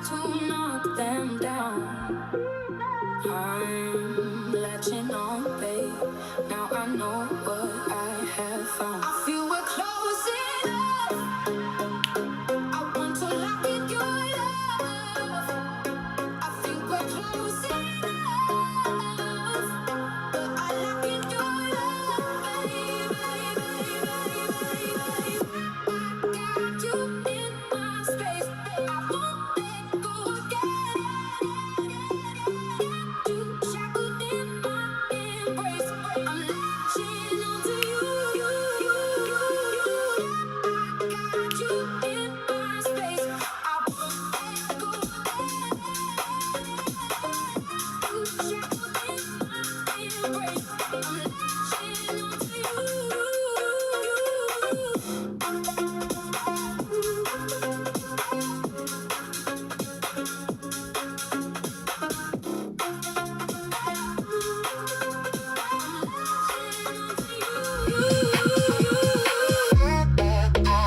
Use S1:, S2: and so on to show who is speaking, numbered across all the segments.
S1: to knock them down. I'm latching on, babe. Now I know what I have found. I feel we're close enough. I want to lock in your love. I think we're close enough. But I lock in your love, baby, baby, baby, baby. I got you in my space. I won't let go again. You shackled in my embrace. I'm latching onto you. I got you in my space. I won't let go again. You shackled in my embrace. I'm latching onto you.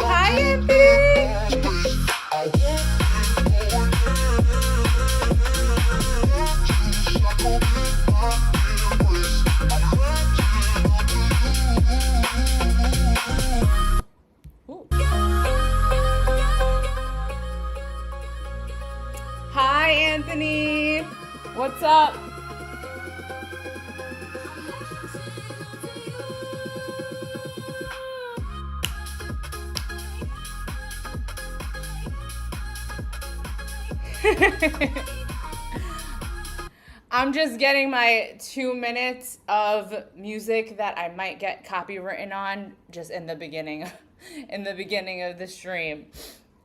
S2: Hi, Anthony. Ooh. Hi, Anthony. What's up? I'm just getting my 2 minutes of music that I might get copywritten on just in the beginning of the stream.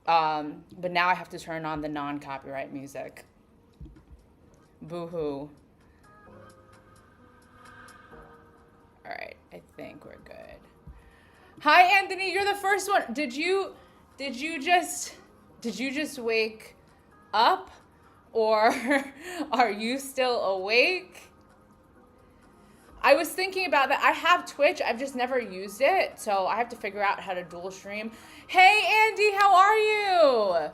S2: But now I have to turn on the non-copyright music. Boo-hoo. All right, I think we're good. Hi, Anthony, you're the first one. Did you just wake up, or are you still awake? I was thinking about that. I have Twitch, I've just never used it, so I have to figure out how to dual stream. Hey, Andy, how are you?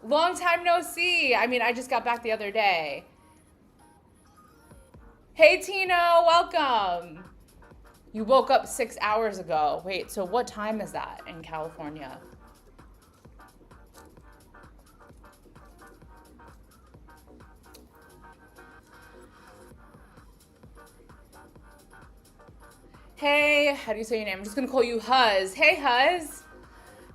S2: Long time no see. I mean, I just got back the other day. Hey, Tino, welcome. You woke up 6 hours ago. Wait, so what time is that in California? Hey, how do you say your name? I'm just gonna call you Huz. Hey, Huz.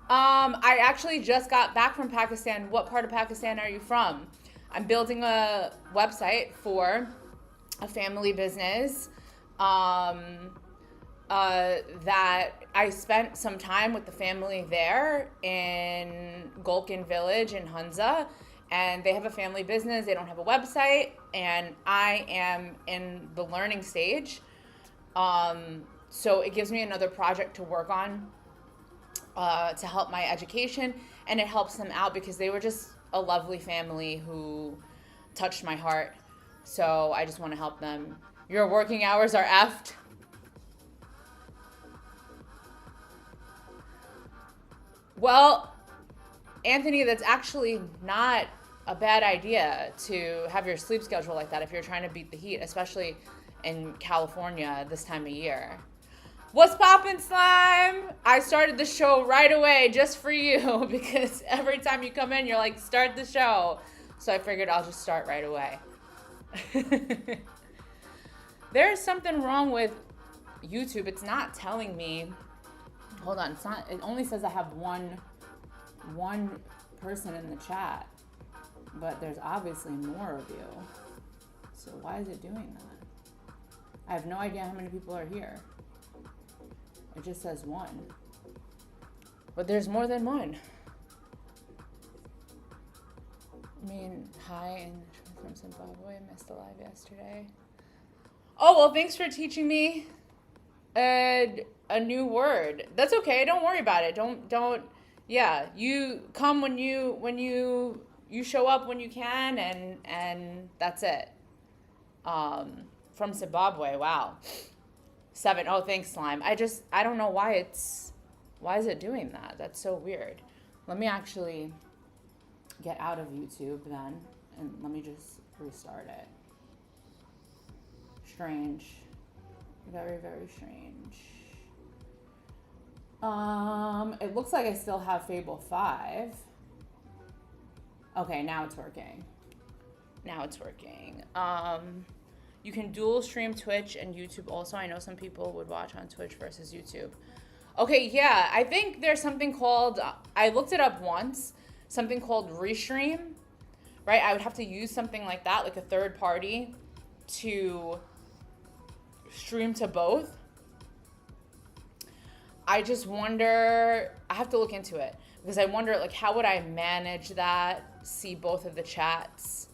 S2: I actually just got back from Pakistan. What part of Pakistan are you from? I'm building a website for a family business that I spent some time with the family there in Golkin Village in Hunza, and they have a family business. They don't have a website, and I am in the learning stage. So it gives me another project to work on to help my education, and it helps them out because they were just a lovely family who touched my heart. So I just want to help them. Your working hours are effed. Well, Anthony, that's actually not a bad idea to have your sleep schedule like that if you're trying to beat the heat, especially in California this time of year. What's poppin', Slime? I started the show right away just for you because every time you come in, you're like, start the show. So I figured I'll just start right away. There's something wrong with YouTube. It's not telling me. Hold on, it's not. It only says I have one person in the chat, but there's obviously more of you. So why is it doing that? I have no idea how many people are here. It just says one, but there's more than one. I mean, hi, and from Zimbabwe. I missed the live yesterday. Oh, well, thanks for teaching me a new word. That's okay. Don't worry about it. Don't. Yeah, you come when you show up when you can, and that's it. From Zimbabwe. Wow. 7. Oh, thanks, Slime. I don't know why is it doing that? That's so weird. Let me actually get out of YouTube then, and let me just restart it. Strange. Very, very strange. It looks like I still have Fable 5. Okay, now it's working. Now it's working. You can dual stream Twitch and YouTube also. I know some people would watch on Twitch versus YouTube. Okay, yeah, I think there's something called, I looked it up once, something called Restream, right? I would have to use something like that, like a third party, to stream to both. I just wonder, I have to look into it, because I wonder, like, how would I manage that, see both of the chats?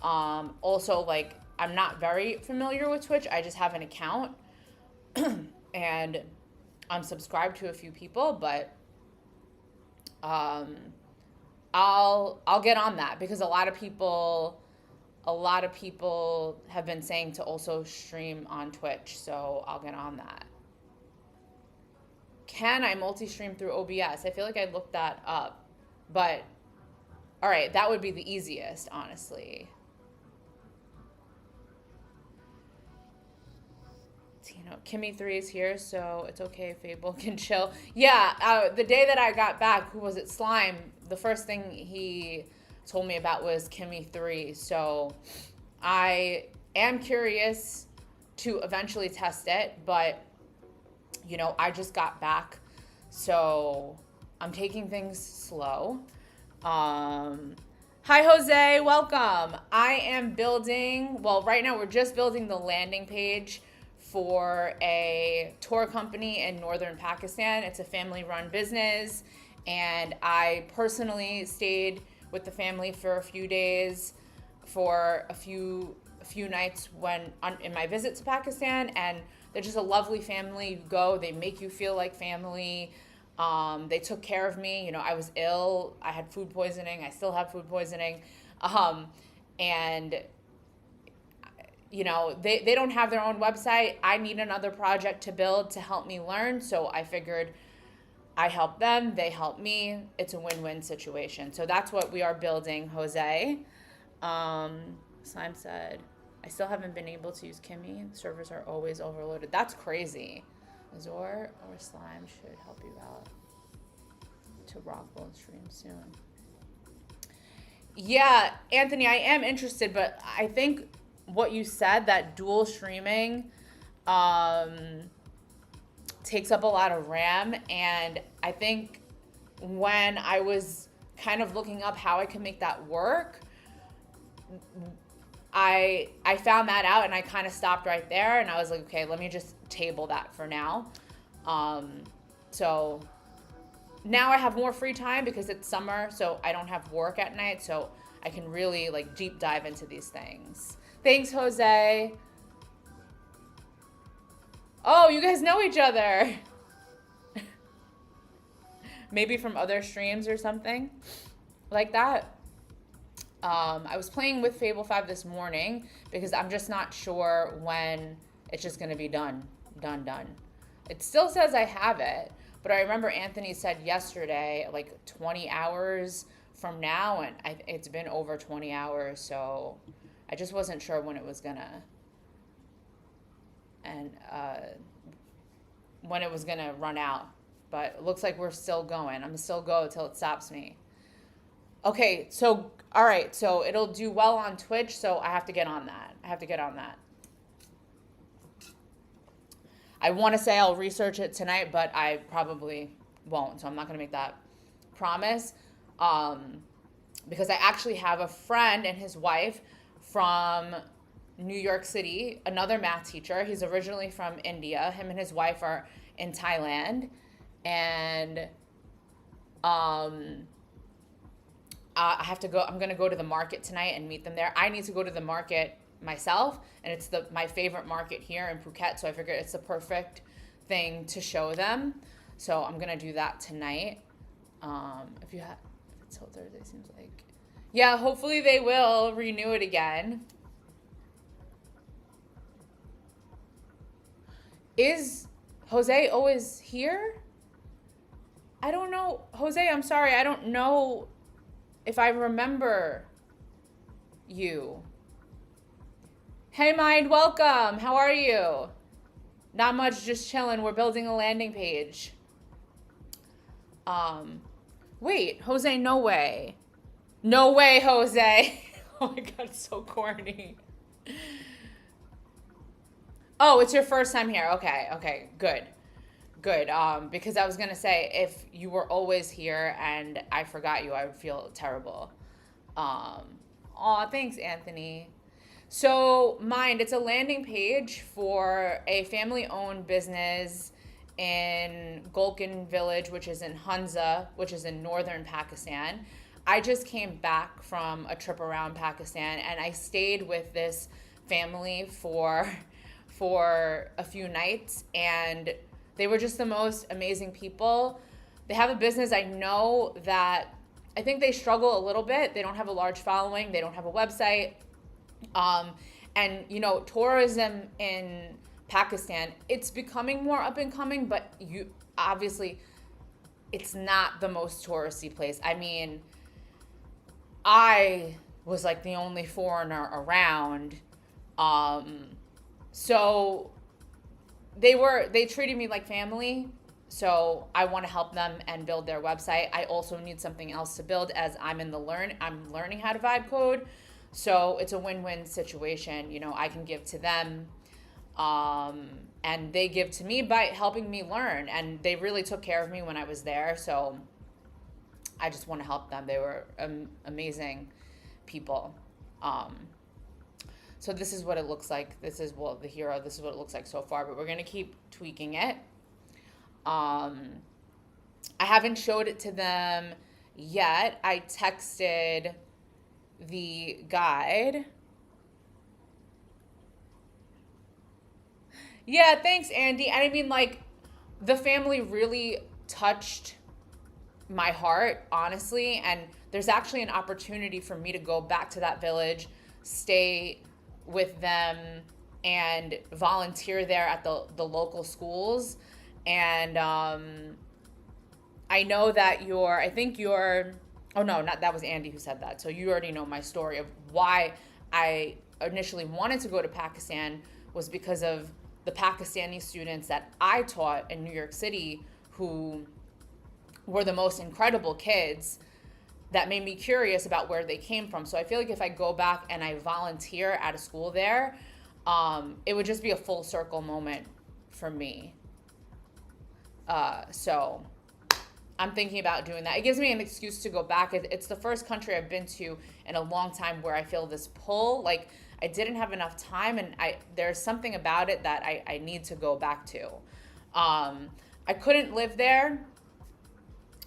S2: Also, like, I'm not very familiar with Twitch. I just have an account and I'm subscribed to a few people, but I'll get on that, because a lot of people have been saying to also stream on Twitch, so I'll get on that. Can I multi-stream through OBS? I feel like I looked that up, but all right, that would be the easiest, honestly. Kimmy 3 is here, so it's okay. Fable can chill. Yeah, the day that I got back, who was it? Slime. The first thing he told me about was Kimmy 3. So I am curious to eventually test it, but I just got back, so I'm taking things slow. Hi, Jose. Welcome. I am building. Well, right now we're just building the landing page for a tour company in northern Pakistan. It's a family-run business, and I personally stayed with the family for a few days, for a few nights in my visit to Pakistan, and they're just a lovely family. You go, they make you feel like family. They took care of me. I was ill. I had food poisoning. I still have food poisoning, and they don't have their own website. I need another project to build to help me learn. So I figured I help them, they help me. It's a win-win situation. So that's what we are building, Jose. Slime said, I still haven't been able to use Kimmy. Servers are always overloaded. That's crazy. Azor or Slime should help you out to rock world stream soon. Yeah, Anthony, I am interested, but I think what you said, that dual streaming takes up a lot of RAM, and I think when I was kind of looking up how I can make that work, I found that out, and I kind of stopped right there, and I was like, okay, let me just table that for now. So now I have more free time because it's summer, so I don't have work at night, so I can really like deep dive into these things. Thanks, Jose. Oh, you guys know each other. Maybe from other streams or something like that. I was playing with Fable 5 this morning because I'm just not sure when it's just going to be done. It still says I have it, but I remember Anthony said yesterday, like 20 hours from now, and it's been over 20 hours, so I just wasn't sure when it was gonna, and when it was gonna run out. But it looks like we're still going. I'm gonna still go till it stops me. Okay, so all right, so it'll do well on Twitch, so I have to get on that. I want to say I'll research it tonight, but I probably won't, so I'm not gonna make that promise. Because I actually have a friend and his wife from New York City, another math teacher. He's originally from India. Him and his wife are in Thailand. And I have to go. I'm going to go to the market tonight and meet them there. I need to go to the market myself, and it's my favorite market here in Phuket, so I figured it's the perfect thing to show them. So I'm going to do that tonight. If it's till Thursday, seems like. Yeah, hopefully they will renew it again. Is Jose always here? I don't know. Jose, I'm sorry. I don't know if I remember you. Hey Mind, welcome. How are you? Not much, just chilling. We're building a landing page. Wait, Jose, no way. No way, Jose. Oh my god, it's so corny. Oh, it's your first time here. Okay, good. Good. Because I was gonna say if you were always here and I forgot you, I would feel terrible. Aw, thanks, Anthony. So, Mind, it's a landing page for a family-owned business in Golkan Village, which is in Hunza, which is in northern Pakistan. I just came back from a trip around Pakistan, and I stayed with this family for a few nights, and they were just the most amazing people. They have a business. I know that I think they struggle a little bit. They don't have a large following. They don't have a website. And you know, tourism in Pakistan, it's becoming more up and coming, but you obviously it's not the most touristy place. I mean, I was like the only foreigner around. So they treated me like family. So I want to help them and build their website. I also need something else to build as I'm learning how to vibe code. So it's a win-win situation. You know, I can give to them, and they give to me by helping me learn. And they really took care of me when I was there. So I just want to help them. They were amazing people. So this is what it looks like. This is the hero. This is what it looks like so far. But we're gonna keep tweaking it. I haven't showed it to them yet. I texted the guide. Yeah, thanks, Andy. And I mean, like, the family really touched my heart, honestly. And there's actually an opportunity for me to go back to that village, stay with them, and volunteer there at the local schools. And I know that oh no, not that was Andy who said that. So you already know my story of why I initially wanted to go to Pakistan was because of the Pakistani students that I taught in New York City who were the most incredible kids that made me curious about where they came from. So I feel like if I go back and I volunteer at a school there, it would just be a full circle moment for me. So I'm thinking about doing that. It gives me an excuse to go back. It's the first country I've been to in a long time where I feel this pull. Like I didn't have enough time, and there's something about it that I need to go back to. I couldn't live there,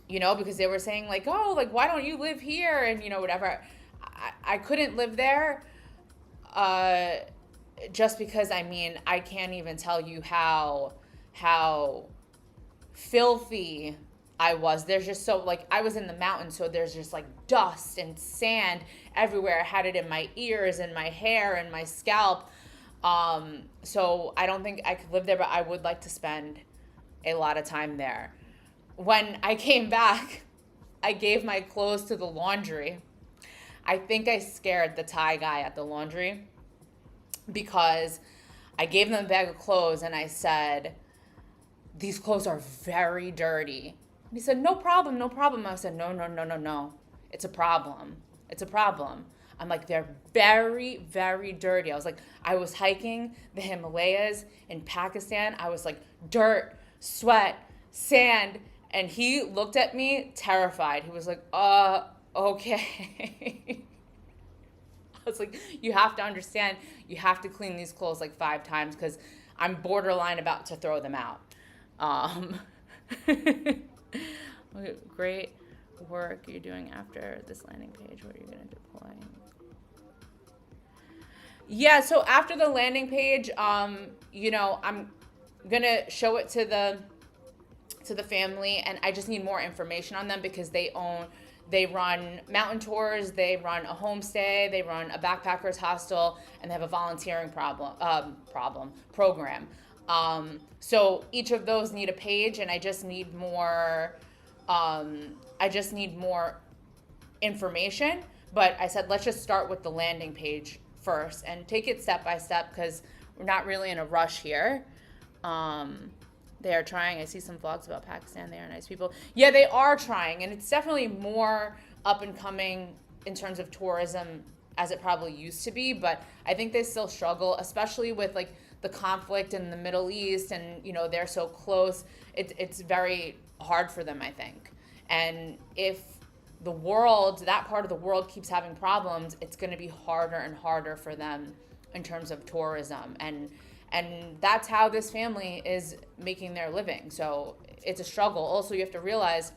S2: you know, because they were saying like, oh, like why don't you live here, and you know, whatever. I couldn't live there, just because I mean I can't even tell you how filthy I was. There's just so like I was in the mountains, so there's just like dust and sand everywhere. I had it in my ears and my hair and my scalp. So I don't think I could live there, but I would like to spend a lot of time there. When I came back, I gave my clothes to the laundry. I think I scared the Thai guy at the laundry because I gave them a bag of clothes and I said, these clothes are very dirty. And he said, no problem, no problem. I said, no. It's a problem. It's a problem. I'm like, they're very, very dirty. I was like, I was hiking the Himalayas in Pakistan. I was like, dirt, sweat, sand. And he looked at me terrified. He was like, okay. I was like, you have to understand, you have to clean these clothes like 5 times because I'm borderline about to throw them out. Great work you're doing after this landing page. What are you going to deploy? Yeah, so after the landing page, you know, I'm going to show it to the family, and I just need more information on them because they run mountain tours, they run a homestay, they run a backpackers hostel, and they have a volunteering program. So each of those need a page, and I just need more information, but I said, let's just start with the landing page first and take it step by step because we're not really in a rush here. They are trying. I see some vlogs about Pakistan. They are nice people. Yeah, they are trying, and it's definitely more up and coming in terms of tourism as it probably used to be, but I think they still struggle, especially with like the conflict in the Middle East, and you know, they're so close. It's very hard for them, I think. And if the world, that part of the world keeps having problems, it's going to be harder and harder for them in terms of tourism. And that's how this family is making their living. So it's a struggle. Also, you have to realize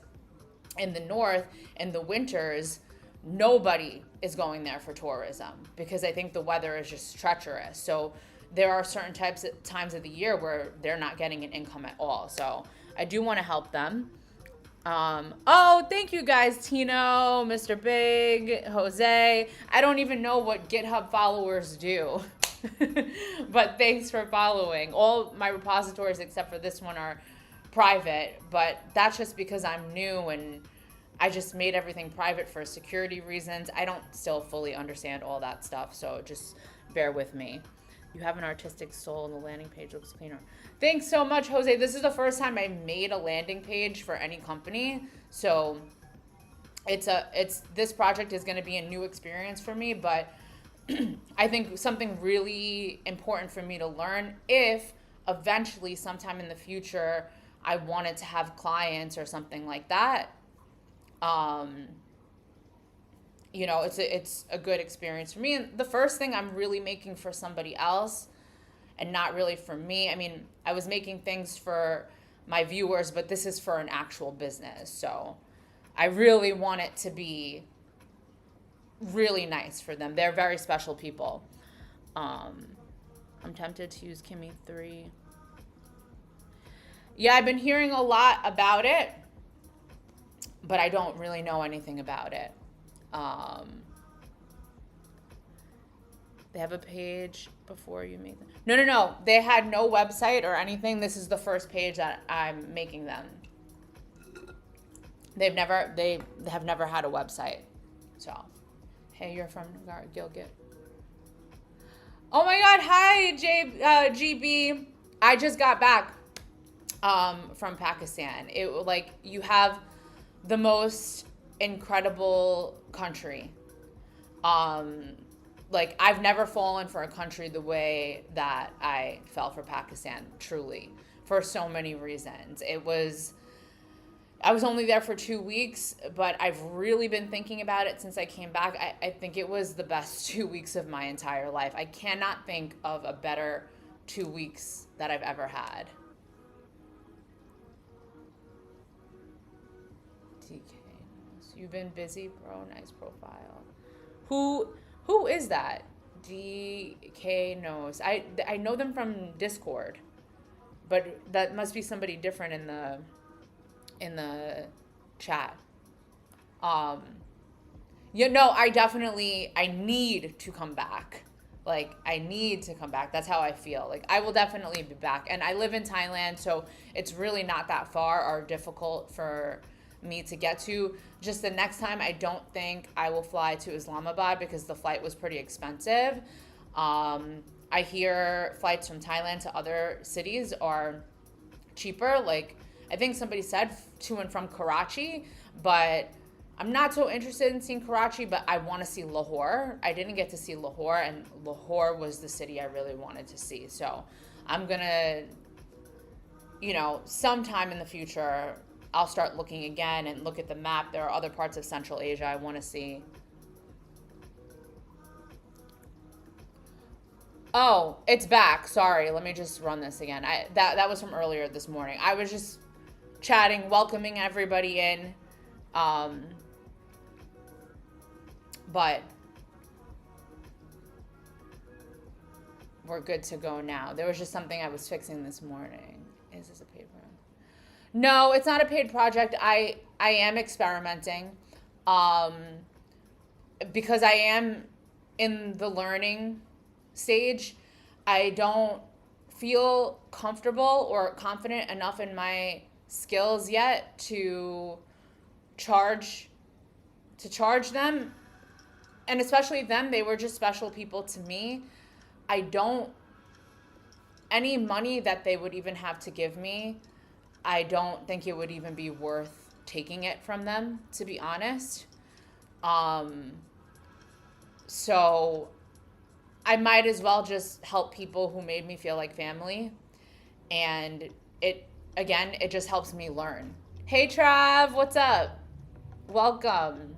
S2: in the north, in the winters, nobody is going there for tourism because I think the weather is just treacherous. So there are certain times of the year where they're not getting an income at all. So I do want to help them. Oh, thank you guys, Tino, Mr. Big, Jose. I don't even know what GitHub followers do. But thanks for following. All my repositories except for this one are private, but that's just because I'm new and I just made everything private for security reasons. I don't still fully understand all that stuff, so just bear with me. You have an artistic soul and the landing page looks cleaner. Thanks so much, Jose. This is the first time I made a landing page for any company, so this project is going to be a new experience for me, but I think something really important for me to learn if eventually sometime in the future I wanted to have clients or something like that. You know, it's a good experience for me. And the first thing I'm really making for somebody else and not really for me. I mean, I was making things for my viewers, but this is for an actual business. So I really want it to be really nice for them. They're very special people. I'm tempted to use Kimmy 3. Yeah, I've been hearing a lot about it, but I don't really know anything about it. They have a page before you make them. No. They had no website or anything. This is the first page that I'm making them. They have never had a website. So, hey, you're from Gilgit. Oh my God, hi, GB. I just got back from Pakistan. You have the most incredible country. I've never fallen for a country the way that I fell for Pakistan, truly, for so many reasons. I was only there for 2 weeks, but I've really been thinking about it since I came back. I think it was the best 2 weeks of my entire life. I cannot think of a better 2 weeks that I've ever had. DK, you've been busy, bro. Nice profile. Who is that? DK knows. I know them from Discord, but that must be somebody different in the chat. I need to come back. I need to come back. That's how I feel. I will definitely be back. And I live in Thailand, so it's really not that far or difficult for me to get to. Just the next time, I don't think I will fly to Islamabad because the flight was pretty expensive. I hear flights from Thailand to other cities are cheaper. I think somebody said to and from Karachi, but I'm not so interested in seeing Karachi, but I want to see Lahore. I didn't get to see Lahore, and Lahore was the city I really wanted to see. So I'm going to, sometime in the future, I'll start looking again and look at the map. There are other parts of Central Asia I want to see. Oh, it's back. Sorry. Let me just run this again. That was from earlier this morning. I was just chatting, welcoming everybody in. But we're good to go now. There was just something I was fixing this morning. Is this a paper? No, it's not a paid project. I am experimenting because I am in the learning stage. I don't feel comfortable or confident enough in my skills yet to charge to charge them, and especially them, they were just special people to me. Any money that they would even have to give me, I don't think it would even be worth taking it from them, to be honest. So I might as well just help people who made me feel like family. And it just helps me learn. Hey, Trav, what's up? Welcome.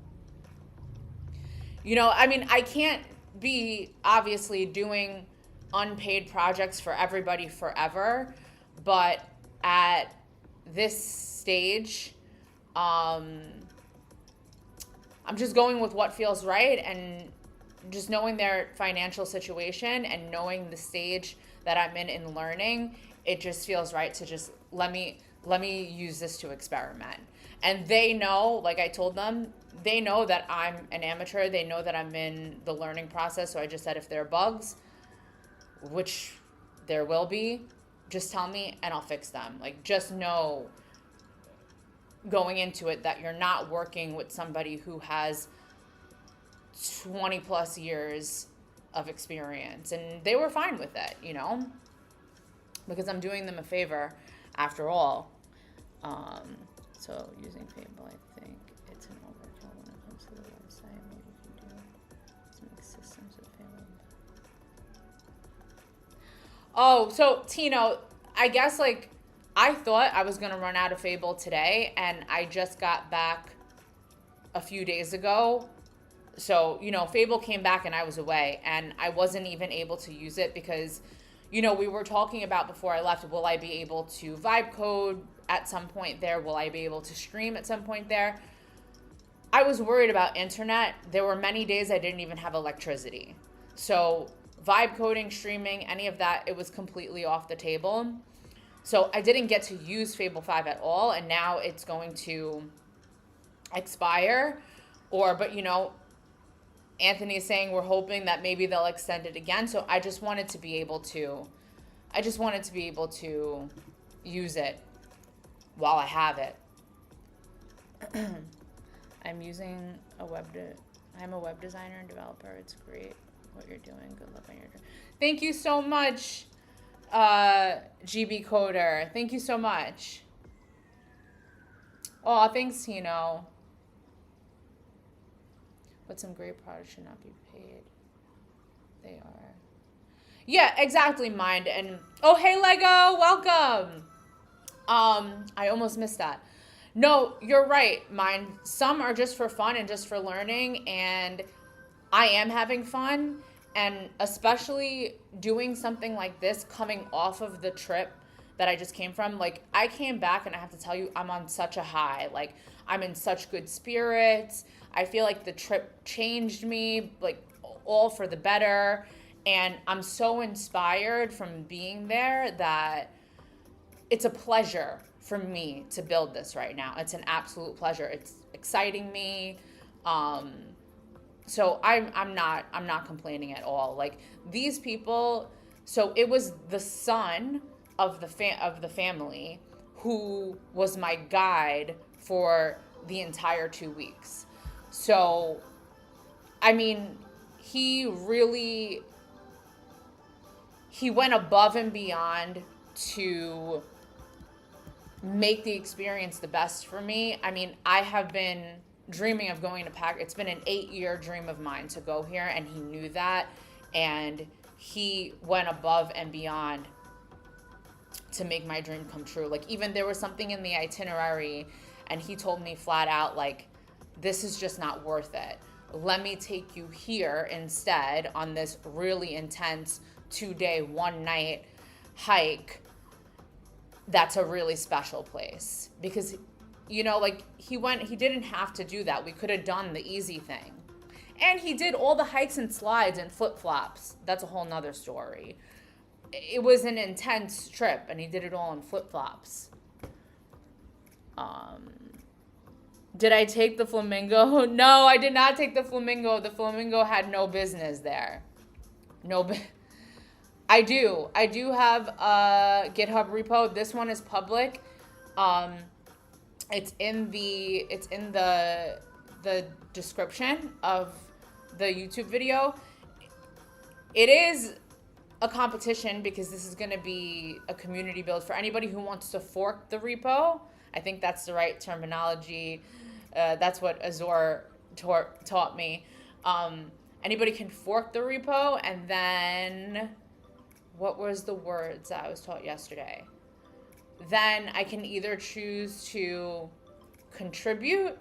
S2: I can't be obviously doing unpaid projects for everybody forever, but at this stage, I'm just going with what feels right, and just knowing their financial situation and knowing the stage that I'm in learning, it just feels right to just let me use this to experiment. And they know, like I told them, they know that I'm an amateur. They know that I'm in the learning process. So I just said, if there are bugs, which there will be, just tell me and I'll fix them. Like, just know going into it that you're not working with somebody who has 20 plus years of experience. And they were fine with it, because I'm doing them a favor after all. So using Fable, I think it's an overkill when it comes to the website. Maybe you can do some systems with Fable. Oh, so Tino, I guess I thought I was gonna run out of Fable today, and I just got back a few days ago. So, Fable came back and I was away, and I wasn't even able to use it because, we were talking about before I left, will I be able to vibe code at some point there? Will I be able to stream at some point there? I was worried about internet. There were many days I didn't even have electricity. So vibe coding, streaming, any of that, it was completely off the table. So I didn't get to use Fable 5 at all, and now it's going to expire. But Anthony is saying we're hoping that maybe they'll extend it again. So I just wanted to be able to use it while I have it. I'm a web designer and developer. It's great what you're doing. Good luck on your journey. Thank you so much, GB Coder. Thank you so much. Oh, thanks, Tino. But some great products should not be paid. They are. Yeah, exactly, Mind. And oh, hey, Lego, welcome. I almost missed that. No, you're right, Mind. Some are just for fun and just for learning, and I am having fun. And especially doing something like this, coming off of the trip that I just came from. I came back, and I have to tell you, I'm on such a high. I'm in such good spirits. I feel like the trip changed me, all for the better. And I'm so inspired from being there that it's a pleasure for me to build this right now. It's an absolute pleasure. It's exciting me. So I'm not complaining at all. These people, so it was the son of the family who was my guide for the entire 2 weeks. So, he went above and beyond to make the experience the best for me. I have been dreaming of going to PAX. It's been an 8-year dream of mine to go here, and he knew that, and he went above and beyond to make my dream come true. Even there was something in the itinerary, and he told me flat out, this is just not worth it. Let me take you here instead on this really intense 2-day, 1-night hike. That's a really special place. Because, he didn't have to do that. We could have done the easy thing. And he did all the hikes and slides and flip-flops. That's a whole nother story. It was an intense trip, and he did it all in flip-flops. Did I take the flamingo? No, I did not take the flamingo. The flamingo had no business there. I do have a GitHub repo. This one is public. It's in the the description of the YouTube video, it is a competition because this is going to be a community build for anybody who wants to fork the repo. I think that's the right terminology. That's what Azor taught me. Anybody can fork the repo, and then what was the words that I was taught yesterday? Then I can either choose to contribute,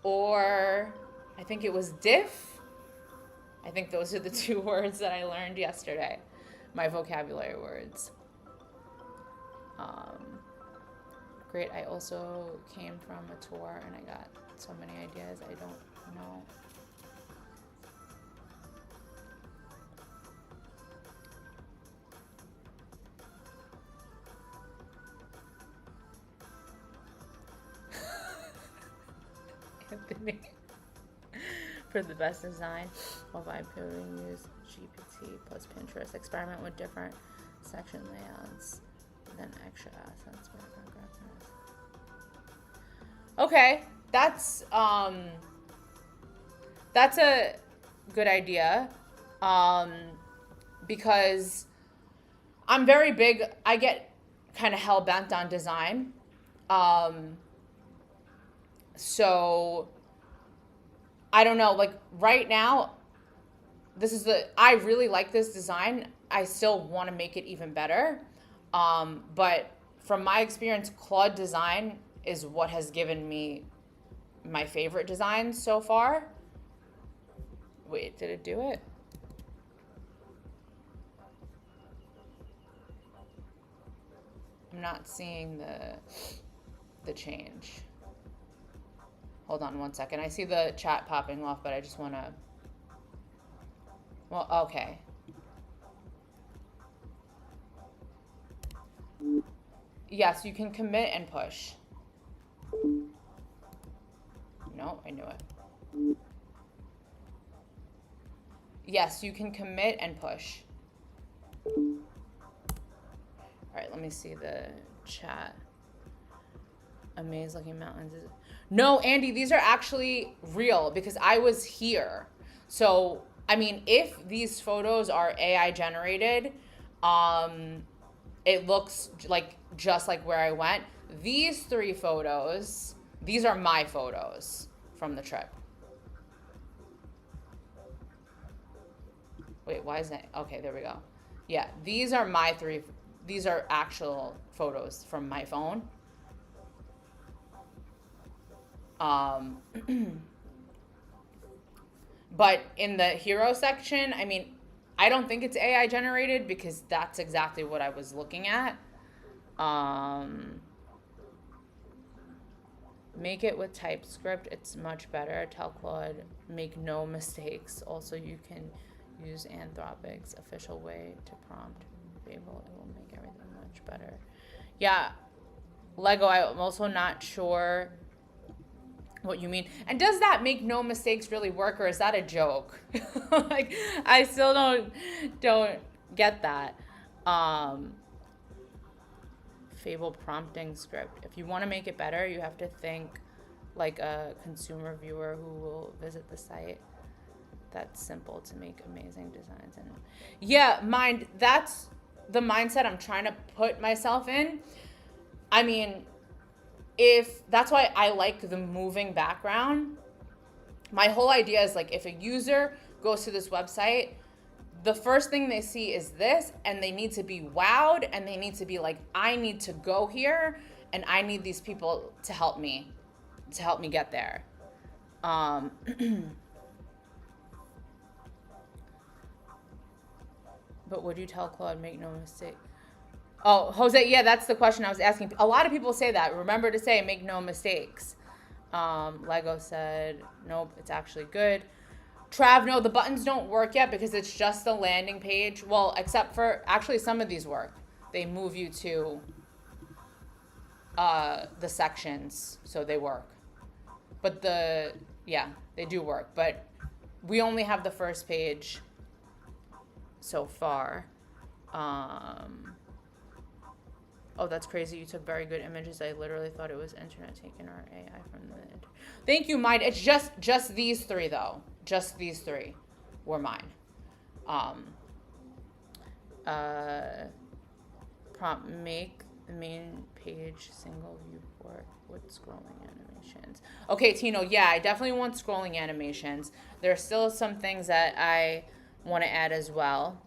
S2: or I think it was diff. I think those are the two words that I learned yesterday, my vocabulary words. Great, I also came from a tour and I got so many ideas, I don't know. Anthony. For the best design, while vibe coding, use GPT plus Pinterest. Experiment with different section layouts, then extra assets. Okay, that's a good idea, because I'm very big. I get kind of hell bent on design, so. I don't know, like right now, I really like this design. I still want to make it even better. But from my experience, Claude design is what has given me my favorite designs so far. Wait, did it do it? I'm not seeing the change. Hold on one second. I see the chat popping off, but I just want to... Well, okay. Yes, you can commit and push. No, I knew it. Yes, you can commit and push. All right, let me see the chat. Amazing looking mountains. No, Andy, these are actually real because I was here. So, I mean, if these photos are AI generated, it looks like just like where I went. These 3 photos, these are my photos from the trip. Wait, why is that? Okay, there we go. Yeah, these are my 3. These are actual photos from my phone. But in the hero section, I mean, I don't think it's AI generated because that's exactly what I was looking at. Make it with TypeScript. It's much better. Tell Claude, make no mistakes. Also, you can use Anthropic's official way to prompt Fable. It will make everything much better. Yeah, Lego, I'm also not sure what you mean. And does that make no mistakes really work, or is that a joke? Like, I still don't get that. Fable prompting script. If you want to make it better, you have to think like a consumer viewer who will visit the site. That's simple to make amazing designs. And yeah, that's the mindset I'm trying to put myself in. I mean, that's why I like the moving background. My whole idea is like, if a user goes to this website, the first thing they see is this, and they need to be wowed, and they need to be like, I need to go here, and I need these people to help me get there. But would you tell Claude, make no mistake? Oh, Jose, yeah, that's the question I was asking. A lot of people say that. Remember to say, make no mistakes. Lego said, nope, it's actually good. Trav, no, the buttons don't work yet because it's just the landing page. Well, except for, actually, some of these work. They move you to the sections, so they work. But they do work. But we only have the first page so far. Oh, that's crazy. You took very good images. I literally thought it was internet taking our AI from the internet. Thank you, Mike. It's just these three, though. Just these three were mine. Prompt, make the main page single viewport with scrolling animations. Okay, Tino, yeah, I definitely want scrolling animations. There are still some things that I want to add as well.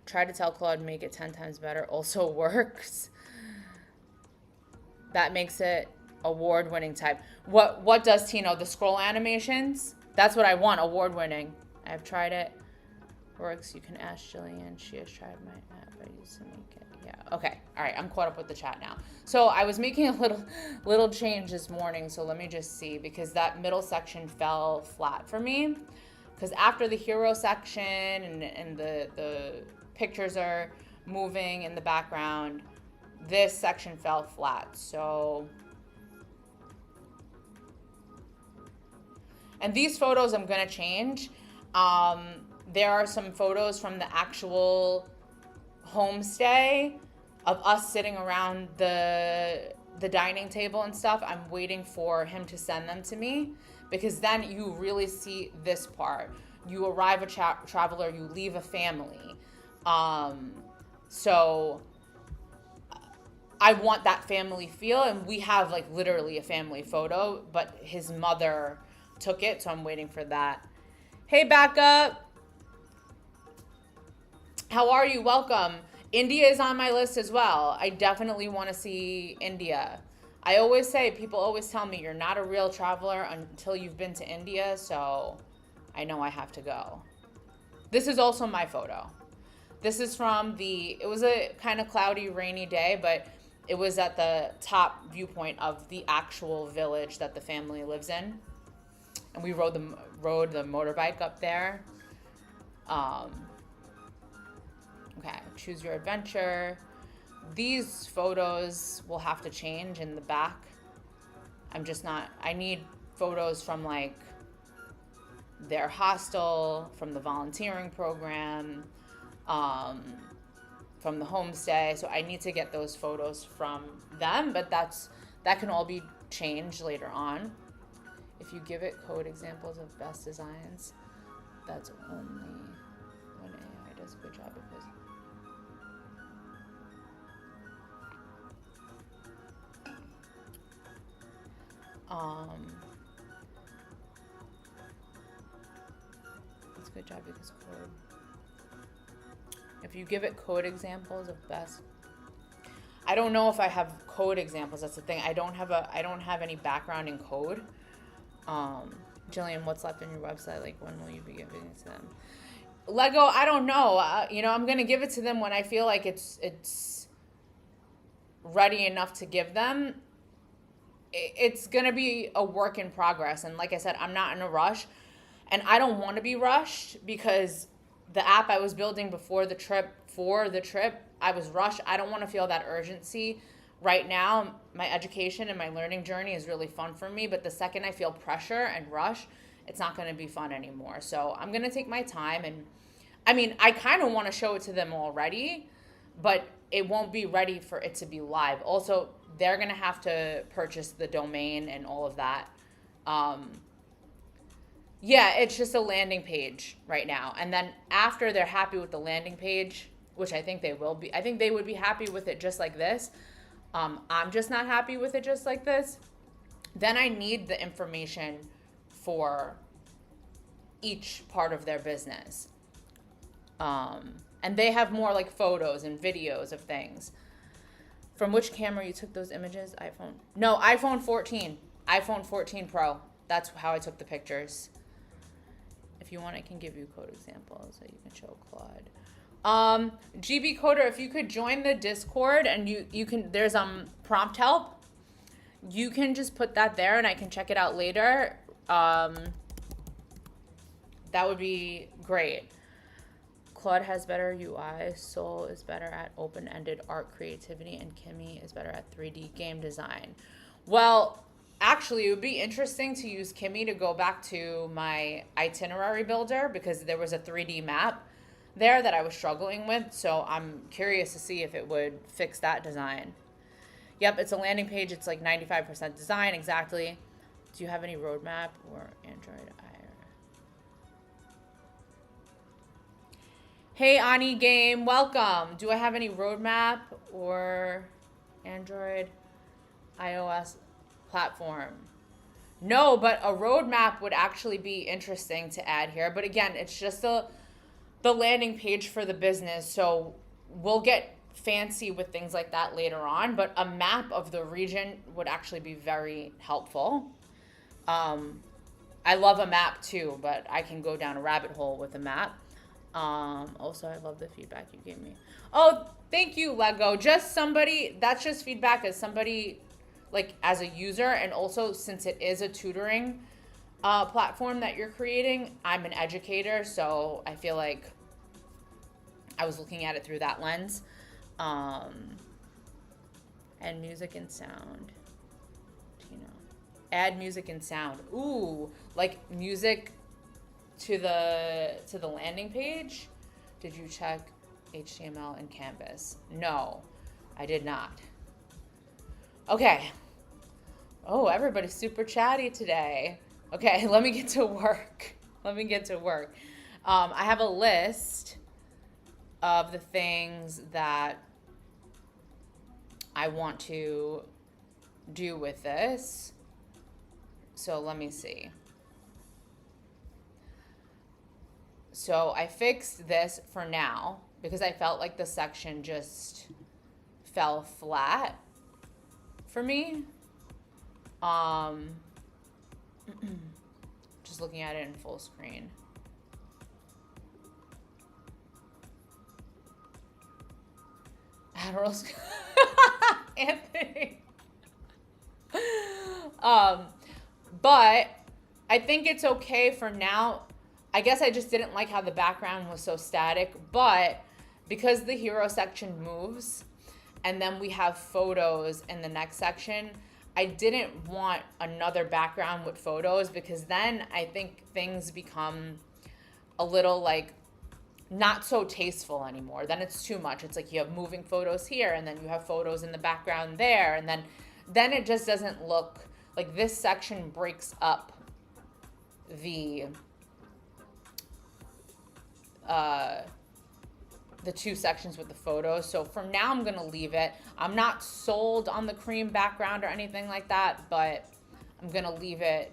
S2: Try to tell Claude make it 10 times better also works. That makes it award-winning type. What does Tino? The scroll animations? That's what I want, award-winning. I've tried it. Works. You can ask Jillian. She has tried my app. I used to make it. Yeah. Okay. All right. I'm caught up with the chat now. So I was making a little change this morning. So let me just see, because that middle section fell flat for me. Because after the hero section and the pictures are moving in the background, this section fell flat. So, and these photos I'm gonna change. There are some photos from the actual homestay of us sitting around the dining table and stuff. I'm waiting for him to send them to me, because then you really see this part. You arrive a traveler, you leave a family. So I want that family feel, and we have like literally a family photo, but his mother took it, so I'm waiting for that. Hey, backup. How are you? Welcome. India is on my list as well. I definitely want to see India. I always say, people always tell me you're not a real traveler until you've been to India, so I know I have to go. This is also my photo. This is from it was a kind of cloudy, rainy day, but it was at the top viewpoint of the actual village that the family lives in. And we rode the motorbike up there. Okay, choose your adventure. These photos will have to change in the back. I need photos from like their hostel, from the volunteering program, from the homestay. So I need to get those photos from them, but that can all be changed later on. If you give it code examples of best designs, that's only when AI does a good job, because it's a good job because code. If you give it code examples of best, I don't know if I have code examples. That's the thing. I don't have any background in code. Jillian, what's left on your website? Like, when will you be giving it to them? Lego, I don't know. I'm gonna give it to them when I feel like it's ready enough to give them. It's gonna be a work in progress, and like I said, I'm not in a rush, and I don't want to be rushed, because the app I was building for the trip, I was rushed. I don't want to feel that urgency right now. My education and my learning journey is really fun for me, but the second I feel pressure and rush, it's not going to be fun anymore. So I'm going to take my time, and I mean, I kind of want to show it to them already, but it won't be ready for it to be live. Also, they're going to have to purchase the domain and all of that. Yeah, it's just a landing page right now. And then after they're happy with the landing page, which I think they will be, I think they would be happy with it just like this. I'm just not happy with it just like this. Then I need the information for each part of their business. And they have more like photos and videos of things. From which camera you took those images? iPhone? No, iPhone 14. iPhone 14 Pro. That's how I took the pictures. If you want, I can give you code examples that you can show Claude. GB Coder, if you could join the Discord, and you can, there's prompt help. You can just put that there and I can check it out later. That would be great. Claude has better UI, Soul is better at open-ended art creativity, and Kimmy is better at 3D game design. Well, actually, it would be interesting to use Kimmy to go back to my itinerary builder, because there was a 3D map there that I was struggling with. So I'm curious to see if it would fix that design. Yep, it's a landing page. It's like 95% design, exactly. Do you have any roadmap or Android? Hey, Ani Game, welcome. Do I have any roadmap or Android, iOS platform? No, but a roadmap would actually be interesting to add here. But again, it's just the landing page for the business. So we'll get fancy with things like that later on, but a map of the region would actually be very helpful. I love a map too, but I can go down a rabbit hole with a map. Also, I love the feedback you gave me. Oh, thank you, Lego. Just somebody, that's just feedback as somebody, like as a user, and also since it is a tutoring platform that you're creating, I'm an educator, so I feel like I was looking at it through that lens. And music and sound. Add music and sound. Ooh, like music to the landing page. Did you check HTML and Canvas? No, I did not. Okay. Oh, everybody's super chatty today. Okay, let me get to work. I have a list of the things that I want to do with this. So let me see. So I fixed this for now because I felt like the section just fell flat for me. Just looking at it in full screen. Admiral's Anthony. But I think it's okay for now. I guess I just didn't like how the background was so static, but because the hero section moves and then we have photos in the next section, I didn't want another background with photos because then I think things become a little like not so tasteful anymore. Then it's too much. It's like you have moving photos here and then you have photos in the background there, and then it just doesn't look like this section breaks up the two sections with the photos. So for now, I'm gonna leave it. I'm not sold on the cream background or anything like that, but I'm gonna leave it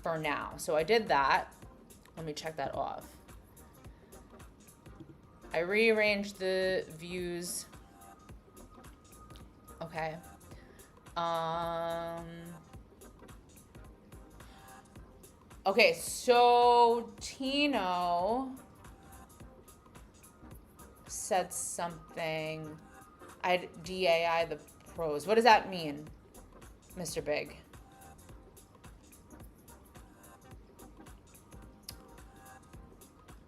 S2: for now. So I did that. Let me check that off. I rearranged the views. Okay. Okay, so Tino said something. I'd DAI the pros. What does that mean, Mr. Big?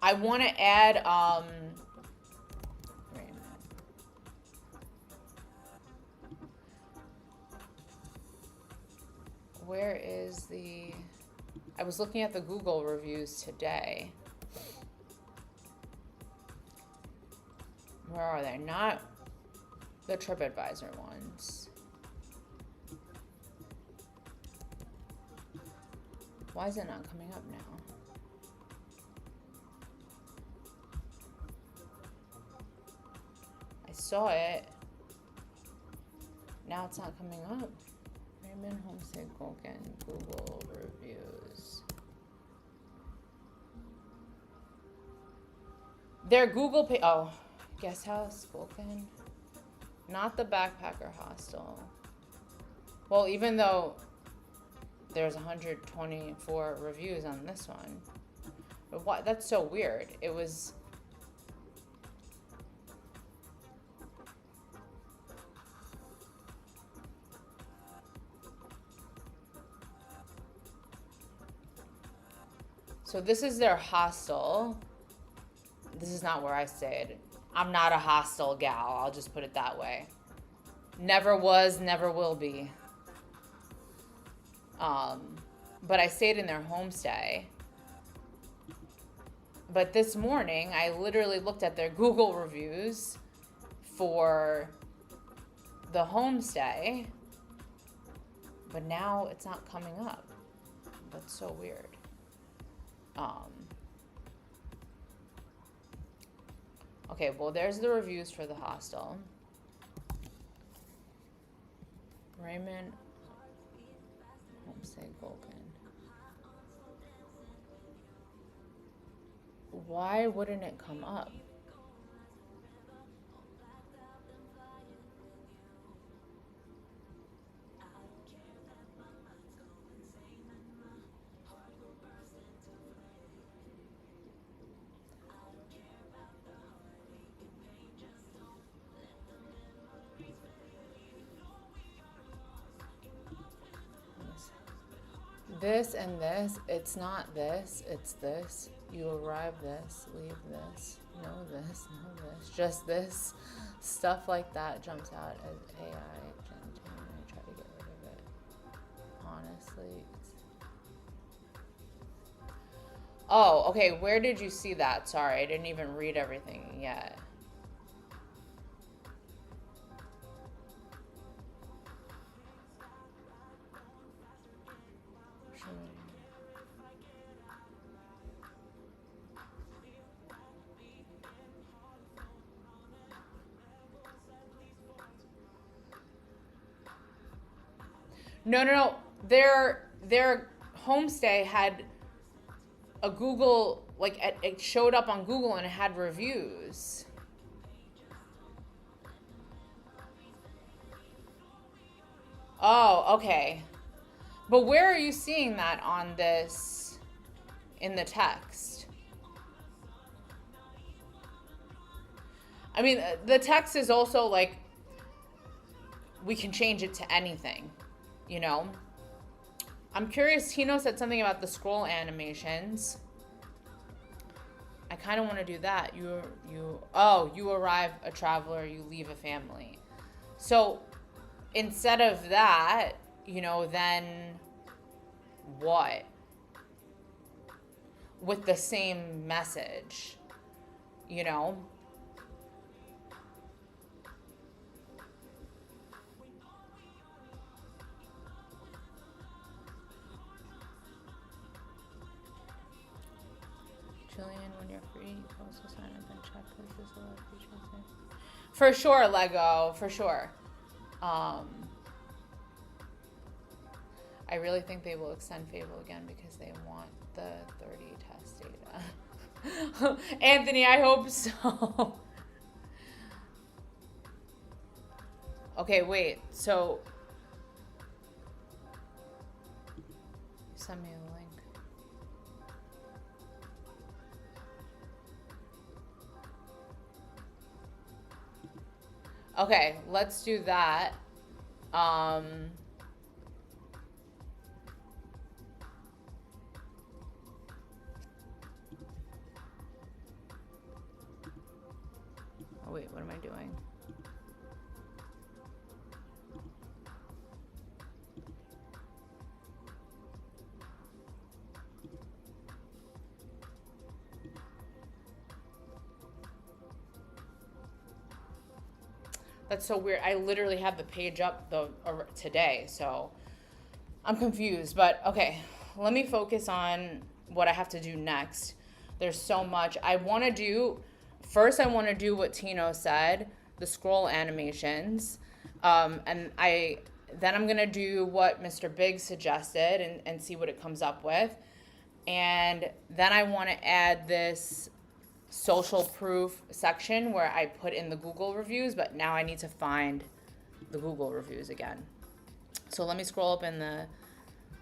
S2: I want to add, wait a minute. Where is the, I was looking at the Google reviews today. Where are they? Not the TripAdvisor ones. Why is it not coming up now? I saw it. Now it's not coming up. Raymond Homestead Golden Google reviews. Their Google page. Oh, guest house Golden. Not the backpacker hostel. Well, even though there's 124 reviews on this one, but what? That's so weird. It was. So this is their hostel. This is not where I stayed. I'm not a hostel gal. I'll just put it that way. Never was, never will be. But I stayed in their homestay. But this morning, I literally looked at their Google reviews for the homestay, but now it's not coming up. That's so weird. Okay, well, there's the reviews for the hostel. Raymond Homestay Golden. Why wouldn't it come up? This and this, it's not this, it's this. You arrive this, leave this, know this, just this. Stuff like that jumps out as AI. I try to get rid of it. Honestly. Oh, okay, where did you see that? Sorry, I didn't even read everything yet. No. Their homestay had a Google, like it showed up on Google and it had reviews. Oh, okay. But where are you seeing that on this, in the text? I mean, the text is also like, we can change it to anything, you know? I'm curious, Tino said something about the scroll animations. I kind of want to do that. You arrive a traveler, you leave a family. So instead of that, you know, then what? With the same message, you know? Julian, when you're free, you can also sign up and check this is a lot of features. For sure, Lego, for sure. I really think they will extend Fable again because they want the 30 test data. Anthony, I hope so. Okay, wait, so send me the link. Okay, let's do that. Oh, wait, what am I doing? That's so weird. I literally have the page up today, so I'm confused. But okay, let me focus on what I have to do next. There's so much. I want to do what Tino said, the scroll animations. And then I'm going to do what Mr. Big suggested and see what it comes up with. And then I want to add this social proof section where I put in the Google reviews, but now I need to find the Google reviews again. So let me scroll up in the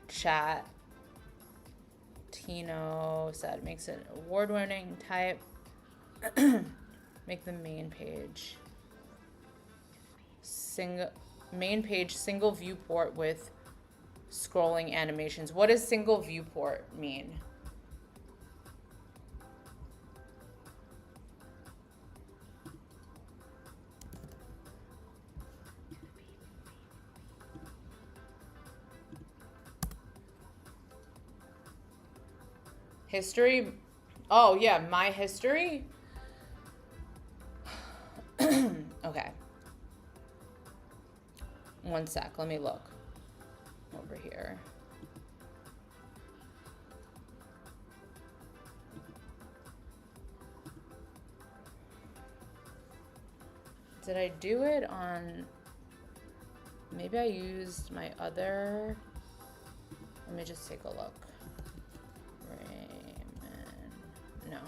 S2: chat. Tino said, makes it award-winning type. Make the main page single viewport with scrolling animations. What does single viewport mean? History, Oh, yeah, my history. Okay. One sec, let me look over here. Did I do it on, maybe I used my other, let me just take a look. Raymond, no.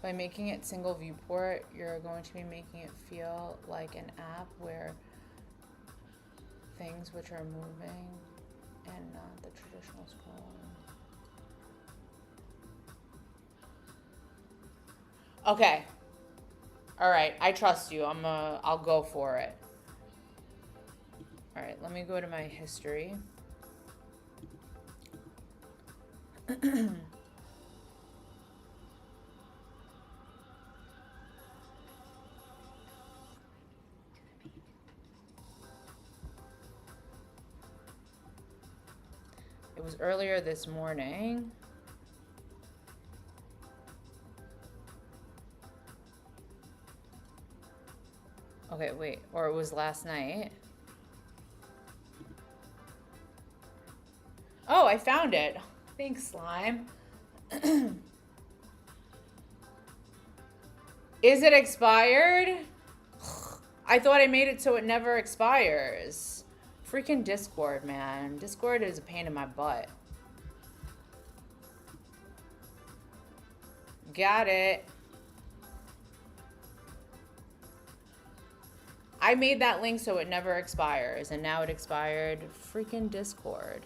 S2: By making it single viewport, you're going to be making it feel like an app where things which are moving and not the traditional scrolling. Okay. All right, I trust you. I'll go for it. All right, let me go to my history. It was earlier this morning. Okay, wait, or it was last night. Oh, I found it. Thanks, Slime. Is it expired? I thought I made it so it never expires. Freaking Discord, man. Discord is a pain in my butt. Got it. I made that link so it never expires, and now it expired. Freaking Discord.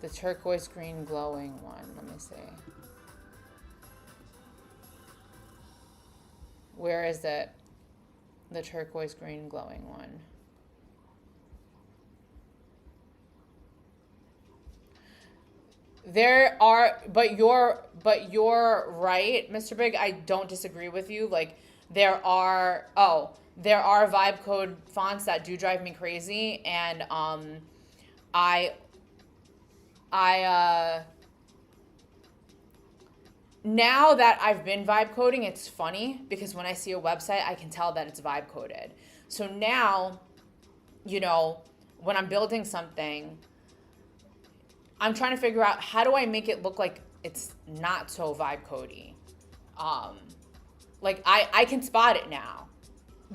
S2: The turquoise green glowing one. Let me see. Where is it? The turquoise green glowing one. There are, but you're right, Mr. Big. I don't disagree with you. Like there are vibe code fonts that do drive me crazy, and I now that I've been vibe coding, it's funny because when I see a website, I can tell that it's vibe coded. So now, you know, when I'm building something, I'm trying to figure out how do I make it look like it's not so vibe codey. Like I can spot it now.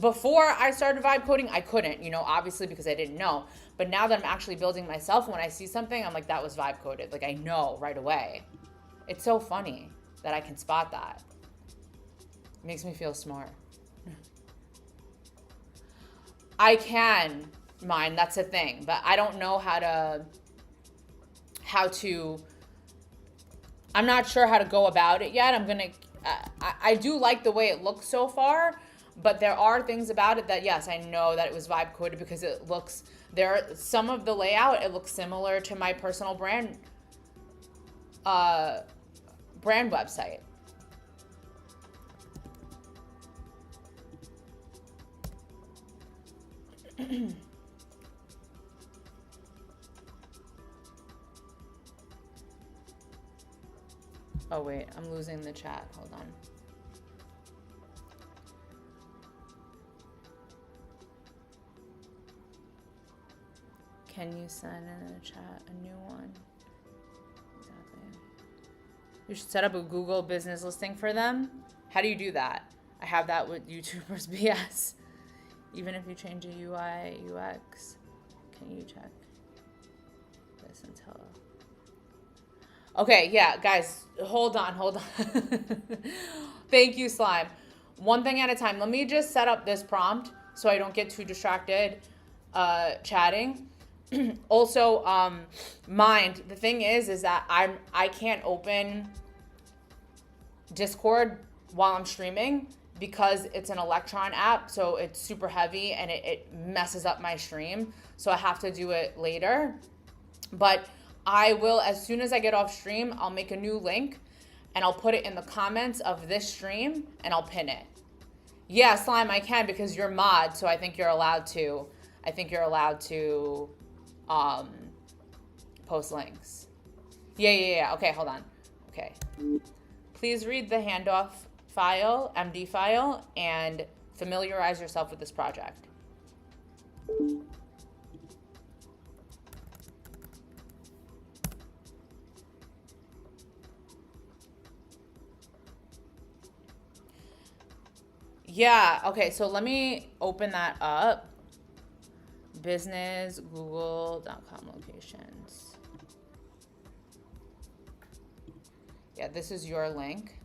S2: Before I started vibe coding, I couldn't, you know, obviously because I didn't know. But now that I'm actually building myself, when I see something, I'm like, that was vibe coded. Like I know right away. It's so funny that I can spot that. It makes me feel smart. I can mine, that's a thing, but I don't know how to, I'm not sure how to go about it yet. I do like the way it looks so far, but there are things about it that, yes, I know that it was vibe coded because it looks, some of the layout, it looks similar to my personal brand website. Oh wait, I'm losing the chat. Hold on. Can you send in the chat a new one? Exactly. You should set up a Google business listing for them. How do you do that? I have that with YouTubers BS. Even if you change a UI, UX, can you check this until... Okay, yeah, guys, hold on. Thank you, Slime. One thing at a time. Let me just set up this prompt so I don't get too distracted chatting. Also, mind, the thing is that I can't open Discord while I'm streaming because it's an Electron app, so it's super heavy and it messes up my stream. So I have to do it later. But I will, as soon as I get off stream, I'll make a new link and I'll put it in the comments of this stream and I'll pin it. Yeah, Slime, I can because you're mod, so I think you're allowed to. Post links. Yeah. Okay, hold on. Okay. Please read the handoff file, MD file, and familiarize yourself with this project. Yeah, okay, so let me open that up. Business, google.com locations. Yeah, this is your link.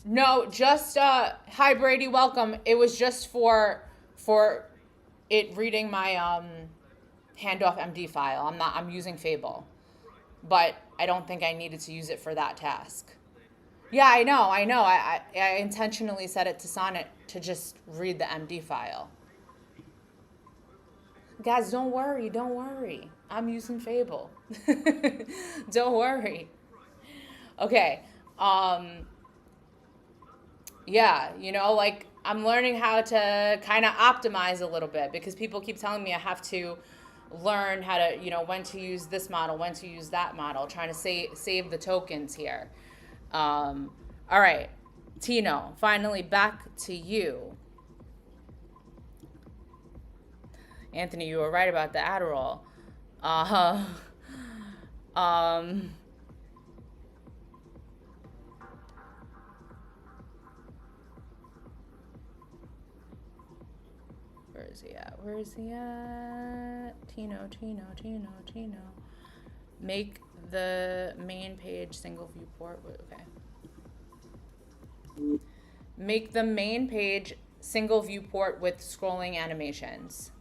S2: No, just, hi Brady, welcome. It was just for it reading my, handoff MD file. I'm using Fable, but I don't think I needed to use it for that task. Yeah, I know. I intentionally set it to Sonnet to just read the MD file. Guys, don't worry. I'm using Fable. Don't worry. Okay. Yeah, like I'm learning how to kind of optimize a little bit because people keep telling me I have to learn how to, when to use this model, when to use that model, trying to save the tokens here. All right, Tino, finally back to you. Anthony, you were right about the Adderall. Where is he at? Tino. Make the main page single viewport. Okay. Make the main page single viewport with scrolling animations.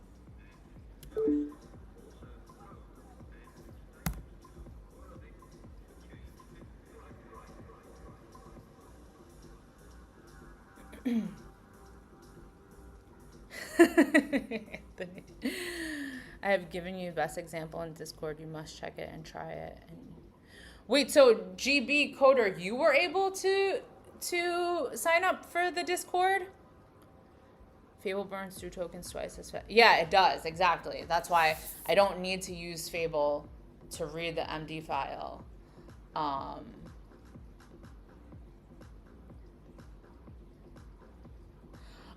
S2: Anthony, I have given you the best example in Discord. You must check it and try it. Wait, so GB Coder, you were able to sign up for the Discord? Fable burns through tokens twice as fast. Yeah, it does, exactly. That's why I don't need to use Fable to read the MD file.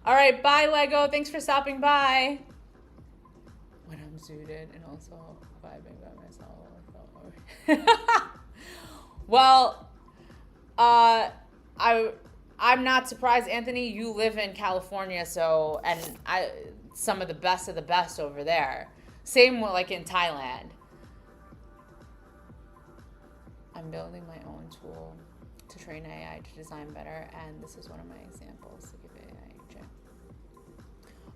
S2: All right, bye, Lego. Thanks for stopping by. When I'm zooted and also vibing by myself. Well, I'm not surprised, Anthony. You live in California, so some of the best over there. Same with like in Thailand. I'm building my own tool to train AI to design better, and this is one of my examples to give AI.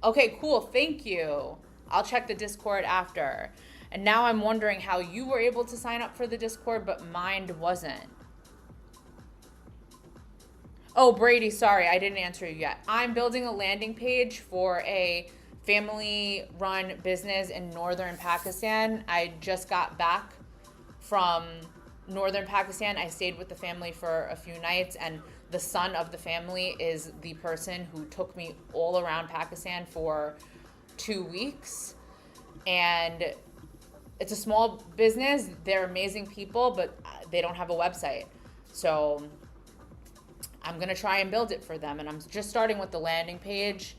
S2: Okay, cool. Thank you. I'll check the Discord after. And now I'm wondering how you were able to sign up for the Discord, but mine wasn't. Oh, Brady, sorry, I didn't answer you yet. I'm building a landing page for a family-run business in northern Pakistan. I just got back from northern Pakistan. I stayed with the family for a few nights, and the son of the family is the person who took me all around Pakistan for 2 weeks. And it's a small business. They're amazing people, but they don't have a website. So I'm going to try and build it for them. And I'm just starting with the landing page.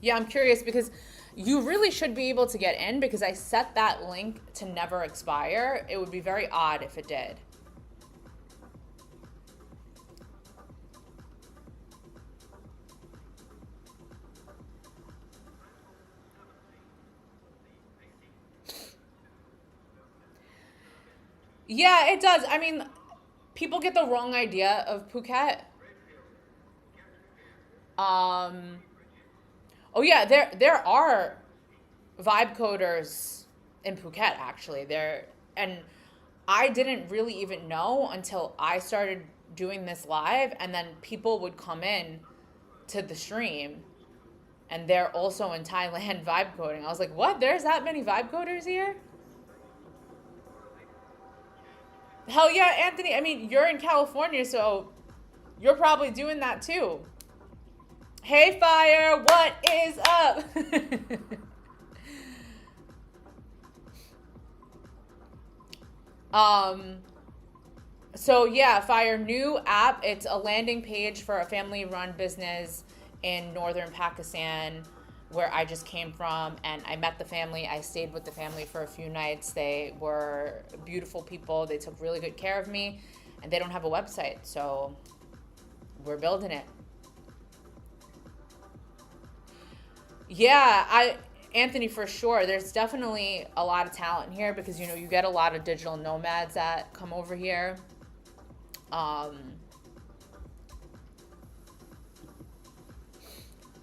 S2: Yeah, I'm curious because you really should be able to get in because I set that link to never expire. It would be very odd if it did. Yeah, it does. I mean, people get the wrong idea of Phuket. Oh yeah, there are vibe coders in Phuket actually. And I didn't really even know until I started doing this live, and then people would come in to the stream and they're also in Thailand vibe coding. I was like, what? There's that many vibe coders here? Hell yeah, Anthony. I mean, you're in California, so you're probably doing that too. Hey, Fire, what is up? So yeah, Fire, new app. It's a landing page for a family-run business in northern Pakistan, where I just came from, and I met the family. I stayed with the family for a few nights. They were beautiful people. They took really good care of me, and they don't have a website, so we're building it. Yeah, Anthony, for sure. There's definitely a lot of talent here because you get a lot of digital nomads that come over here.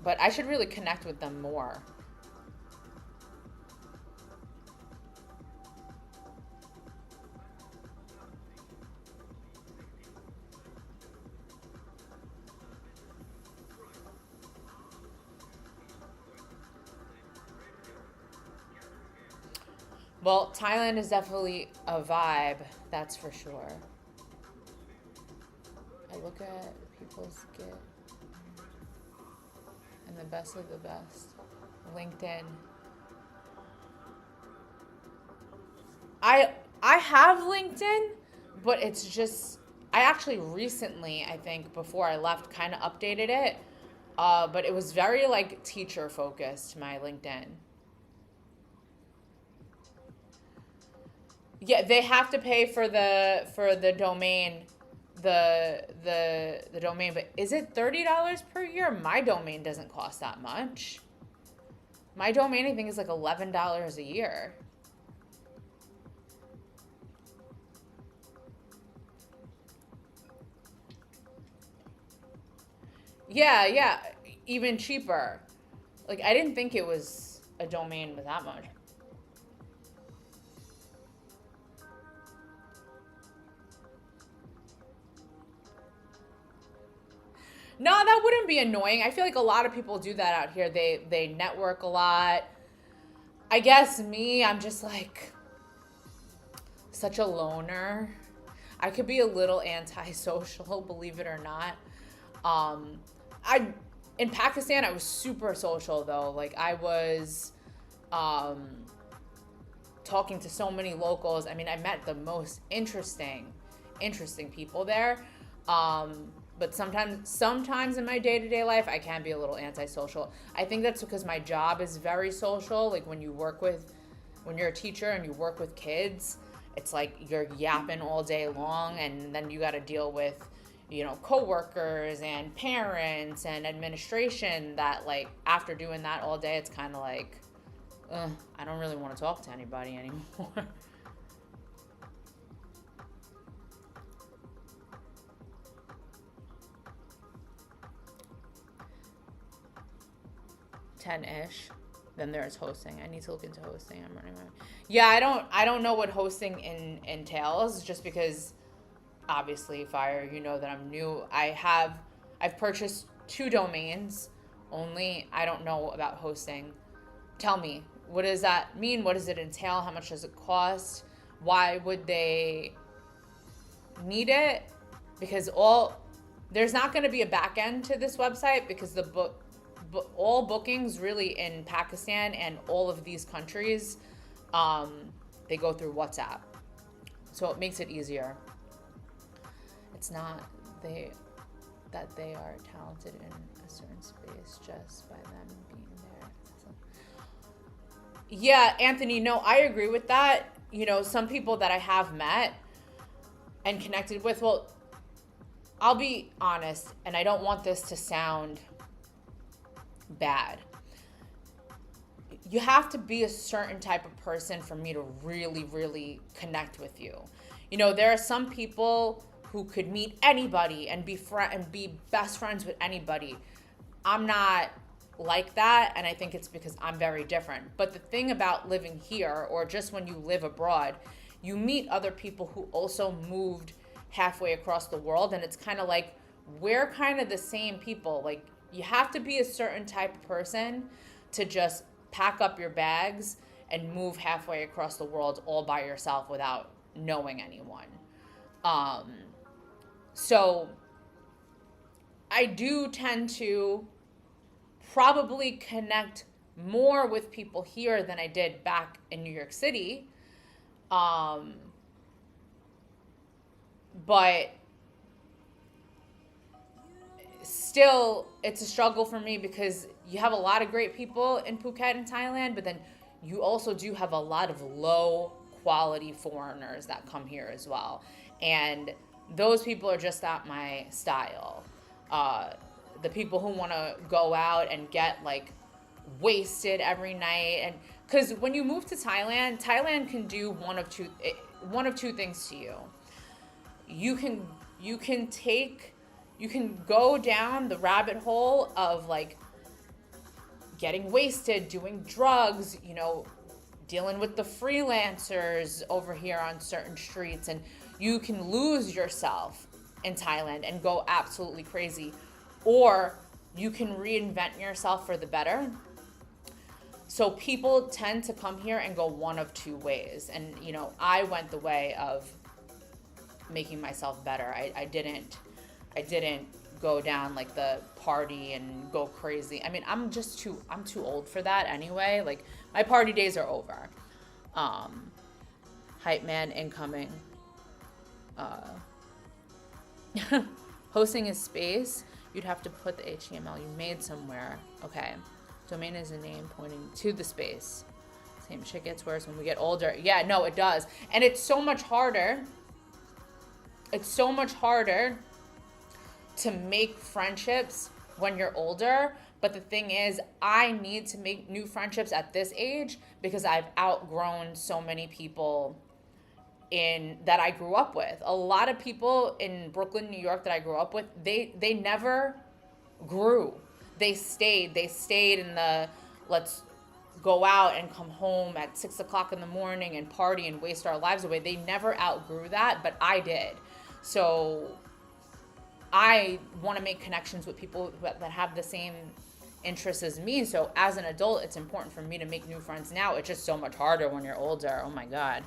S2: But I should really connect with them more. Well, Thailand is definitely a vibe, that's for sure. I look at people's Git and the best of the best. LinkedIn. I have LinkedIn, but it's just I actually recently, I think before I left, kind of updated it. But it was very like teacher focused, my LinkedIn. Yeah, they have to pay for the domain, the domain. But is it $30 per year? My domain doesn't cost that much. My domain, I think, is like $11 a year. Yeah, even cheaper. Like I didn't think it was a domain with that much. No, that wouldn't be annoying. I feel like a lot of people do that out here. They network a lot. I guess me, I'm just like such a loner. I could be a little antisocial, believe it or not. I in Pakistan I was super social though. Like I was talking to so many locals. I mean, I met the most interesting people there. But sometimes in my day-to-day life, I can be a little antisocial. I think that's because my job is very social. Like when you're a teacher and you work with kids, it's like you're yapping all day long, and then you got to deal with, coworkers and parents and administration that like after doing that all day, it's kind of like, I don't really want to talk to anybody anymore. 10-ish. Then there's hosting. I need to look into hosting. I'm running my. Yeah, I don't know what hosting entails, just because obviously, Fire, you know that I'm new. I've purchased 2 domains only. I don't know about hosting. Tell me, what does that mean? What does it entail? How much does it cost? Why would they need it? Because there's not going to be a back end to this website, because all bookings really in Pakistan and all of these countries, they go through WhatsApp. So it makes it easier. It's not that they are talented in a certain space just by them being there. Yeah, Anthony, no, I agree with that. Some people that I have met and connected with, well, I'll be honest, and I don't want this to sound bad. You have to be a certain type of person for me to really, really connect with you. There are some people who could meet anybody and be best friends with anybody. I'm not like that, and I think it's because I'm very different. But the thing about living here, or just when you live abroad, you meet other people who also moved halfway across the world, and it's kind of like we're kind of the same people. Like, you have to be a certain type of person to just pack up your bags and move halfway across the world all by yourself without knowing anyone. So I do tend to probably connect more with people here than I did back in New York City. But still, it's a struggle for me because you have a lot of great people in Phuket and Thailand, but then you also do have a lot of low quality foreigners that come here as well. And those people are just not my style. The people who want to go out and get like wasted every night, and because when you move to Thailand can do one of two things to you. You can go down the rabbit hole of like getting wasted, doing drugs, dealing with the freelancers over here on certain streets, and you can lose yourself in Thailand and go absolutely crazy. Or you can reinvent yourself for the better. So people tend to come here and go one of two ways. And, I went the way of making myself better. I didn't go down like the party and go crazy. I mean, I'm too old for that anyway. Like, my party days are over. Hype man incoming. Hosting a space, you'd have to put the HTML you made somewhere. Okay. Domain is a name pointing to the space. Same shit gets worse when we get older. Yeah, no, it does. And it's so much harder. It's so much harder to make friendships when you're older. But the thing is, I need to make new friendships at this age because I've outgrown so many people that I grew up with. A lot of people in Brooklyn, New York that I grew up with, they never grew. They stayed in the let's go out and come home at 6 o'clock in the morning and party and waste our lives away. They never outgrew that, but I did. So I want to make connections with people that have the same interests as me. So as an adult, it's important for me to make new friends now. It's just so much harder when you're older. Oh my God.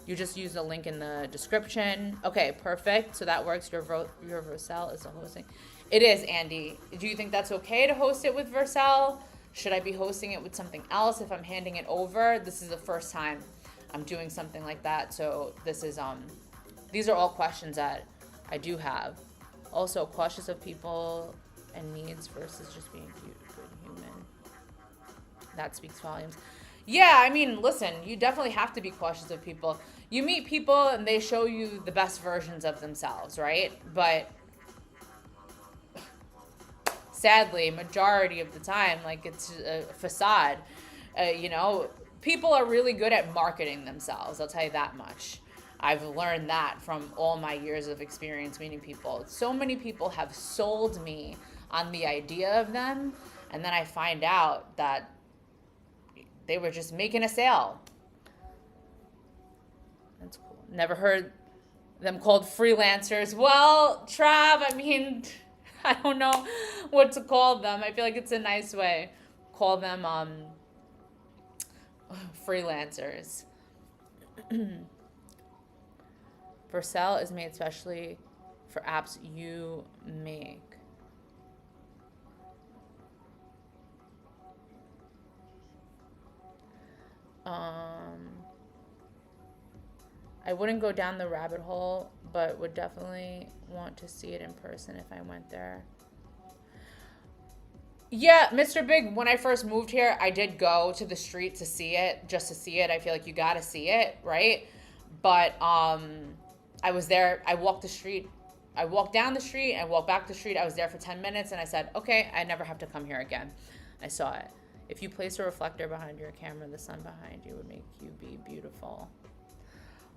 S2: You just use the link in the description. Okay, perfect. So that works. Your Vercel is the hosting. It is, Andy. Do you think that's okay to host it with Vercel? Should I be hosting it with something else if I'm handing it over? This is the first time I'm doing something like that. So this is these are all questions that I do have. Also, cautious of people and needs versus just being cute, good human. That speaks volumes. Yeah, I mean, listen, you definitely have to be cautious of people. You meet people and they show you the best versions of themselves, right? But sadly, majority of the time, like, it's a facade. People are really good at marketing themselves. I'll tell you that much. I've learned that from all my years of experience meeting people. So many people have sold me on the idea of them, and then I find out that they were just making a sale. That's cool. Never heard them called freelancers. Well, Trav, I mean, I don't know what to call them. I feel like it's a nice way. Call them freelancers. Vercel is made especially for apps you make. I wouldn't go down the rabbit hole, but would definitely want to see it in person if I went there. Yeah, Mr. Big, when I first moved here, I did go to the street to see it, just to see it. I feel like you gotta see it, right? But I was there, I walked down the street, I walked back the street, I was there for 10 minutes, and I said, okay, I never have to come here again. I saw it. If you place a reflector behind your camera, the sun behind you would make you be beautiful.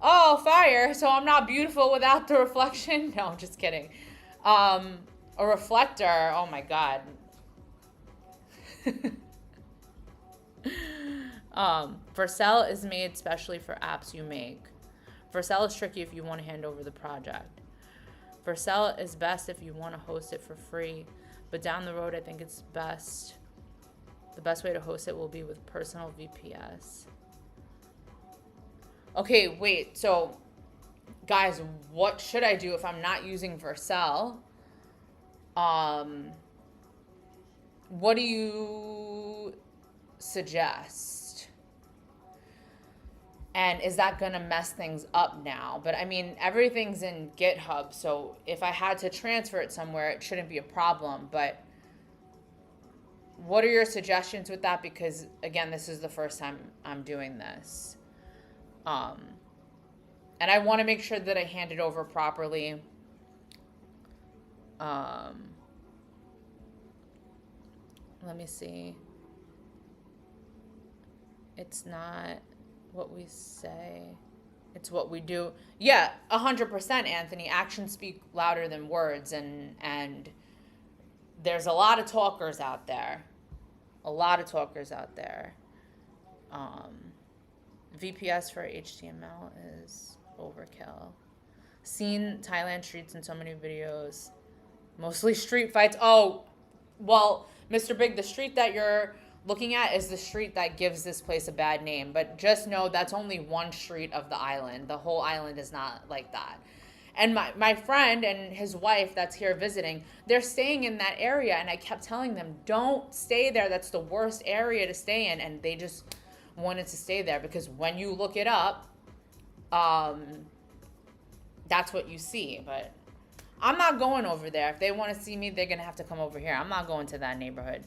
S2: Oh, fire. So I'm not beautiful without the reflection? No, I'm just kidding. A reflector, oh my God. Vercel is made specially for apps you make. Vercel is tricky if you want to hand over the project. Vercel is best if you want to host it for free, but down the road, I think it's best. The best way to host it will be with personal VPS. Okay, wait. So, guys, what should I do if I'm not using Vercel? What do you suggest? And is that going to mess things up now? But I mean, everything's in GitHub, so if I had to transfer it somewhere, it shouldn't be a problem. But what are your suggestions with that? Because again, this is the first time I'm doing this. And I want to make sure that I hand it over properly. Let me see. It's not what we say, it's what we do. Yeah, 100%, Anthony. Actions speak louder than words, and there's a lot of talkers out there. VPS for HTML is overkill. Seen Thailand streets in so many videos, mostly street fights. Oh, well, Mr. Big, the street that you're looking at is the street that gives this place a bad name. But just know that's only one street of the island. The whole island is not like that. And my friend and his wife that's here visiting, they're staying in that area. And I kept telling them, don't stay there. That's the worst area to stay in. And they just wanted to stay there because when you look it up, that's what you see. But I'm not going over there. If they want to see me, they're going to have to come over here. I'm not going to that neighborhood.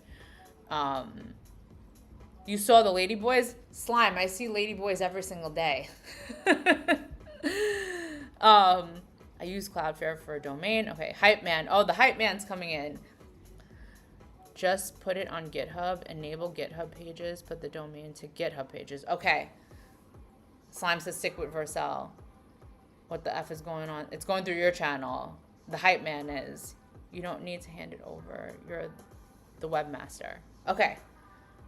S2: You saw the ladyboys? Slime, I see ladyboys every single day. I use Cloudflare for a domain. Okay, Hype Man. Oh, the Hype Man's coming in. Just put it on GitHub. Enable GitHub pages. Put the domain to GitHub pages. Okay. Slime says stick with Vercel. What the F is going on? It's going through your channel. The Hype Man is. You don't need to hand it over. You're the webmaster. Okay.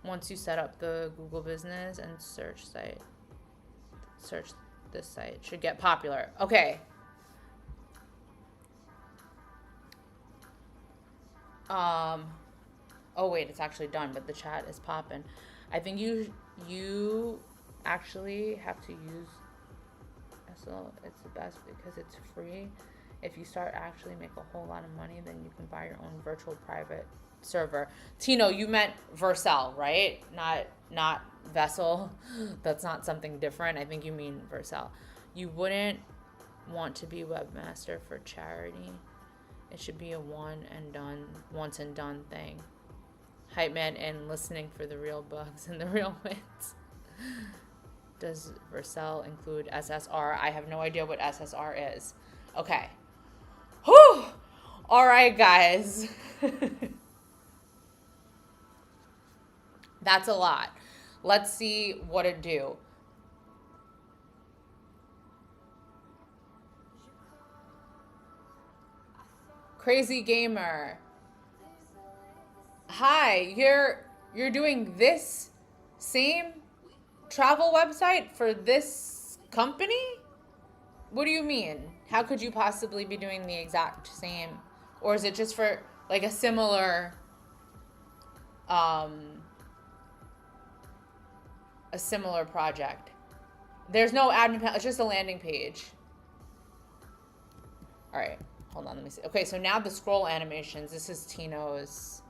S2: Once you set up the Google business and search this site should get popular. Okay. Oh wait, it's actually done, but the chat is popping. I think you actually have to use SL. It's the best because it's free. If you start actually make a whole lot of money, then you can buy your own virtual private server. Tino, you meant Vercel, right? Not Vessel. That's not something different. I think you mean Vercel. You wouldn't want to be webmaster for charity. It should be a once and done thing. Hype Man and listening for the real bugs and the real wins. Does Vercel include SSR? I have no idea what SSR is. Okay. Whew! All right, guys. That's a lot. Let's see what it do. Crazy Gamer. Hi, you're doing this same travel website for this company? What do you mean? How could you possibly be doing the exact same? Or is it just for like a similar project? There's no admin panel, it's just a landing page. All right, hold on, let me see. Okay, so now the scroll animations. This is Tino's.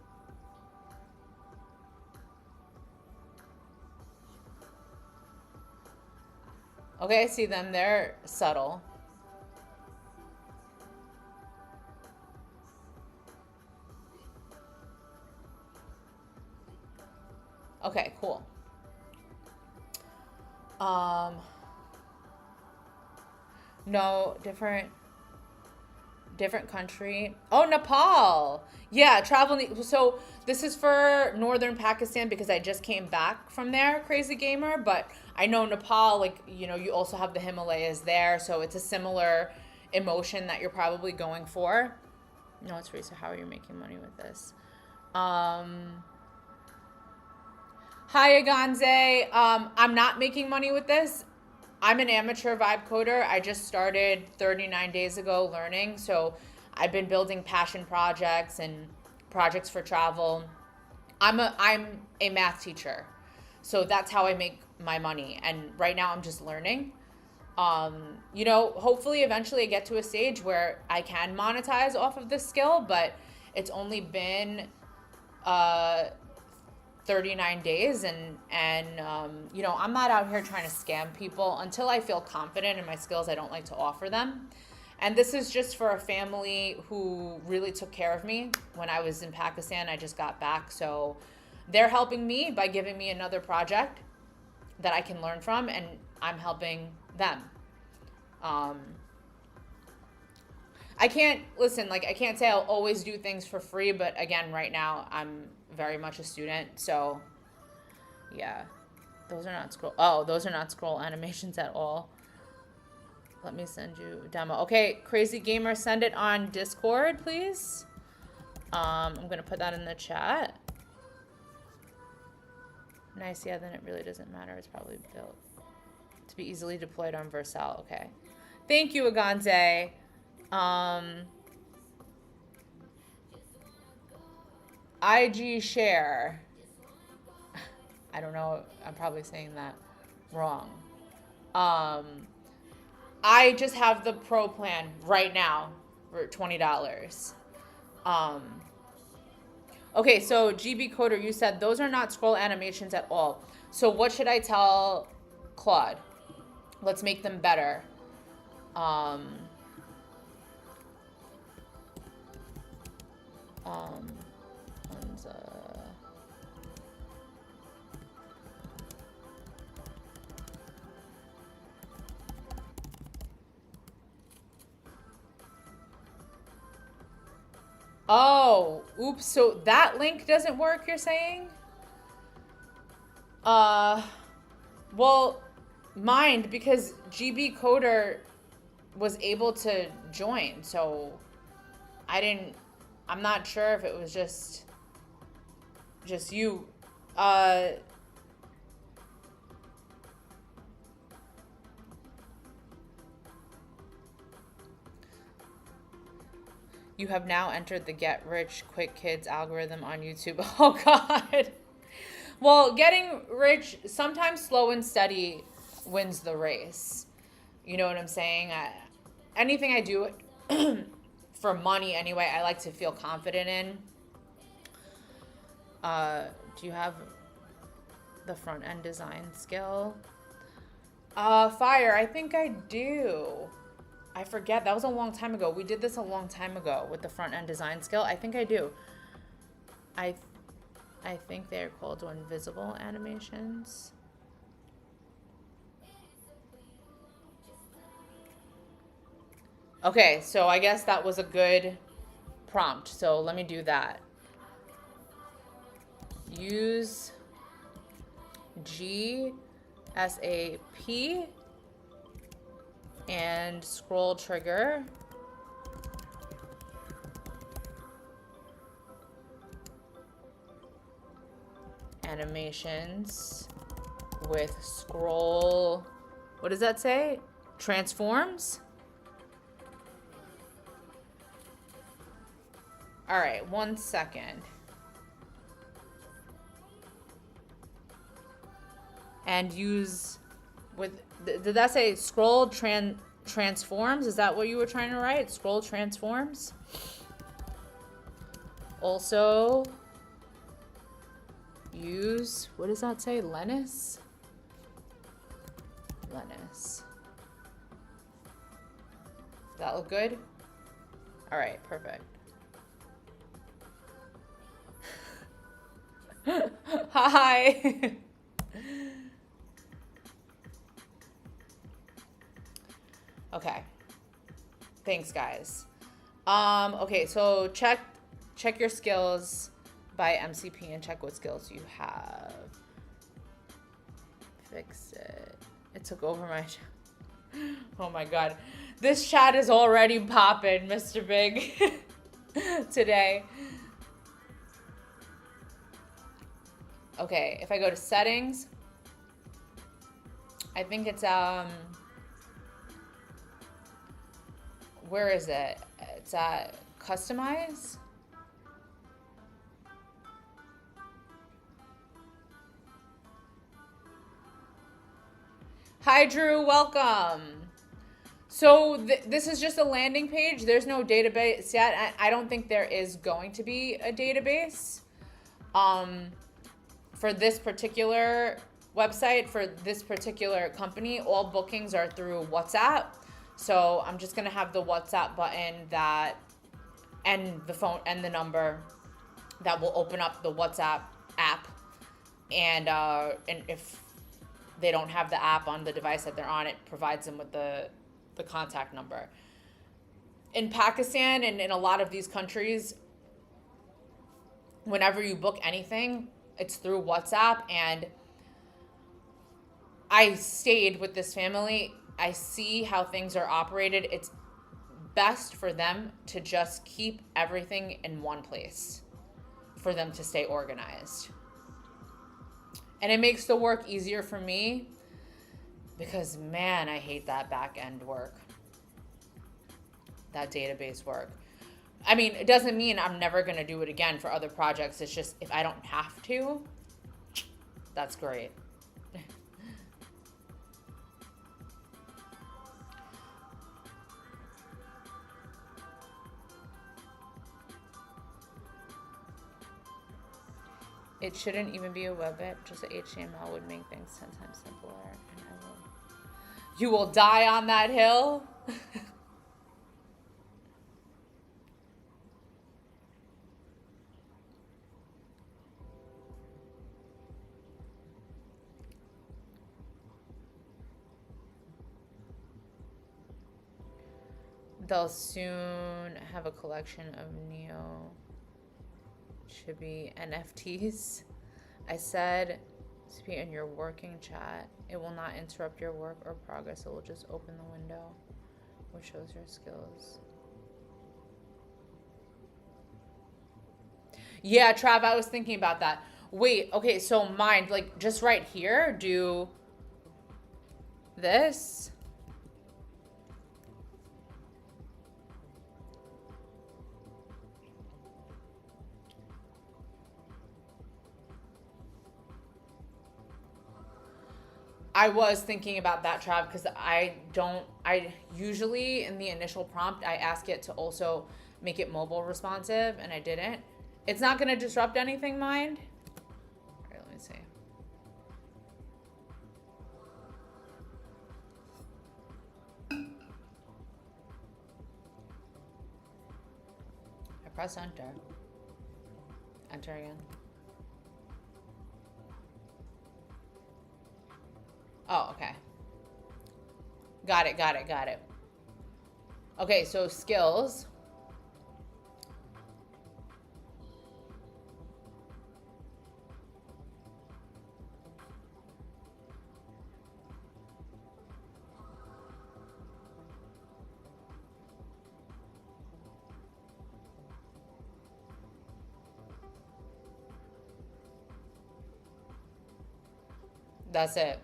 S2: Okay, I see them. They're subtle. Okay, cool. No, different country. Oh, Nepal. Yeah, traveling. So this is for northern Pakistan because I just came back from there, Crazy Gamer. But I know Nepal, like, you know, you also have the Himalayas there. So it's a similar emotion that you're probably going for. No, it's free. So how are you making money with this? Hi, Aganze. I'm not making money with this. I'm an amateur vibe coder. I just started 39 days ago learning. So I've been building passion projects and projects for travel. I'm a math teacher. So that's how I make my money. And right now I'm just learning. Hopefully eventually I get to a stage where I can monetize off of this skill, but it's only been uh 39 days and I'm not out here trying to scam people. Until I feel confident in my skills, I don't like to offer them. And this is just for a family who really took care of me when I was in Pakistan. I just got back, so they're helping me by giving me another project that I can learn from, and I'm helping them. I can't say I'll always do things for free, but again, right now I'm very much a student, so yeah. Those are not scroll animations at all. Let me send you a demo. Okay, Crazy Gamer, send it on Discord, please. I'm gonna put that in the chat. Nice, yeah, then it really doesn't matter. It's probably built to be easily deployed on Vercel. Okay. Thank you, Aganze. IG share. I don't know. I'm probably saying that wrong. I just have the pro plan right now for $20. Okay, so GB Coder, you said those are not scroll animations at all. So what should I tell Claude? Let's make them better. Hunza. Oh, oops. So that link doesn't work, you're saying? Well, mind, because GB Coder was able to join, so I'm not sure if it was just you. You have now entered the Get Rich Quick Kids algorithm on YouTube. Oh, God. Well, getting rich, sometimes slow and steady wins the race. You know what I'm saying? Anything I do for money anyway, I like to feel confident in. Do you have the front end design skill? Fire, I think I do. I forget. That was a long time ago. We did this a long time ago with the front end design skill. I think I do. I think they're called invisible animations. Okay, so I guess that was a good prompt. So let me do that. Use GSAP and scroll trigger. Animations with scroll, what does that say? Transforms? All right, 1 second. And use with, did that say scroll transforms? Is that what you were trying to write? Scroll transforms? Also, use, what does that say? Lennis? Lennis. Does that look good? All right, perfect. Hi. Okay. Thanks, guys. Okay, so check your skills by MCP and check what skills you have. Fix it. It took over my oh my God. This chat is already popping, Mr. Big, today. Okay, if I go to settings, I think it's where is it? It's at customize. Hi Drew, welcome. So this is just a landing page. There's no database yet. I don't think there is going to be a database for this particular website, for this particular company. All bookings are through WhatsApp. So I'm just gonna have the WhatsApp button that, and the phone and the number that will open up the WhatsApp app. And if they don't have the app on the device that they're on, it provides them with the contact number. In Pakistan and in a lot of these countries, whenever you book anything, it's through WhatsApp. And I stayed with this family. I see how things are operated. It's best for them to just keep everything in one place for them to stay organized. And it makes the work easier for me because, man, I hate that back end work, that database work. I mean, it doesn't mean I'm never going to do it again for other projects. It's just if I don't have to, that's great. It shouldn't even be a web app, just a HTML would make things 10 times simpler. And you will die on that hill. They'll soon have a collection of Neo Chibi NFTs. I said to be in your working chat. It will not interrupt your work or progress. It will just open the window, which shows your skills. Yeah, Trav, I was thinking about that. Wait, okay, so mind, like, just right here, do this. I was thinking about that, Trav, because I usually in the initial prompt, I ask it to also make it mobile responsive, and I didn't. It's not going to disrupt anything, mind. All right, let me see. I press enter. Enter again. Oh, okay. Got it. Okay, so skills. That's it.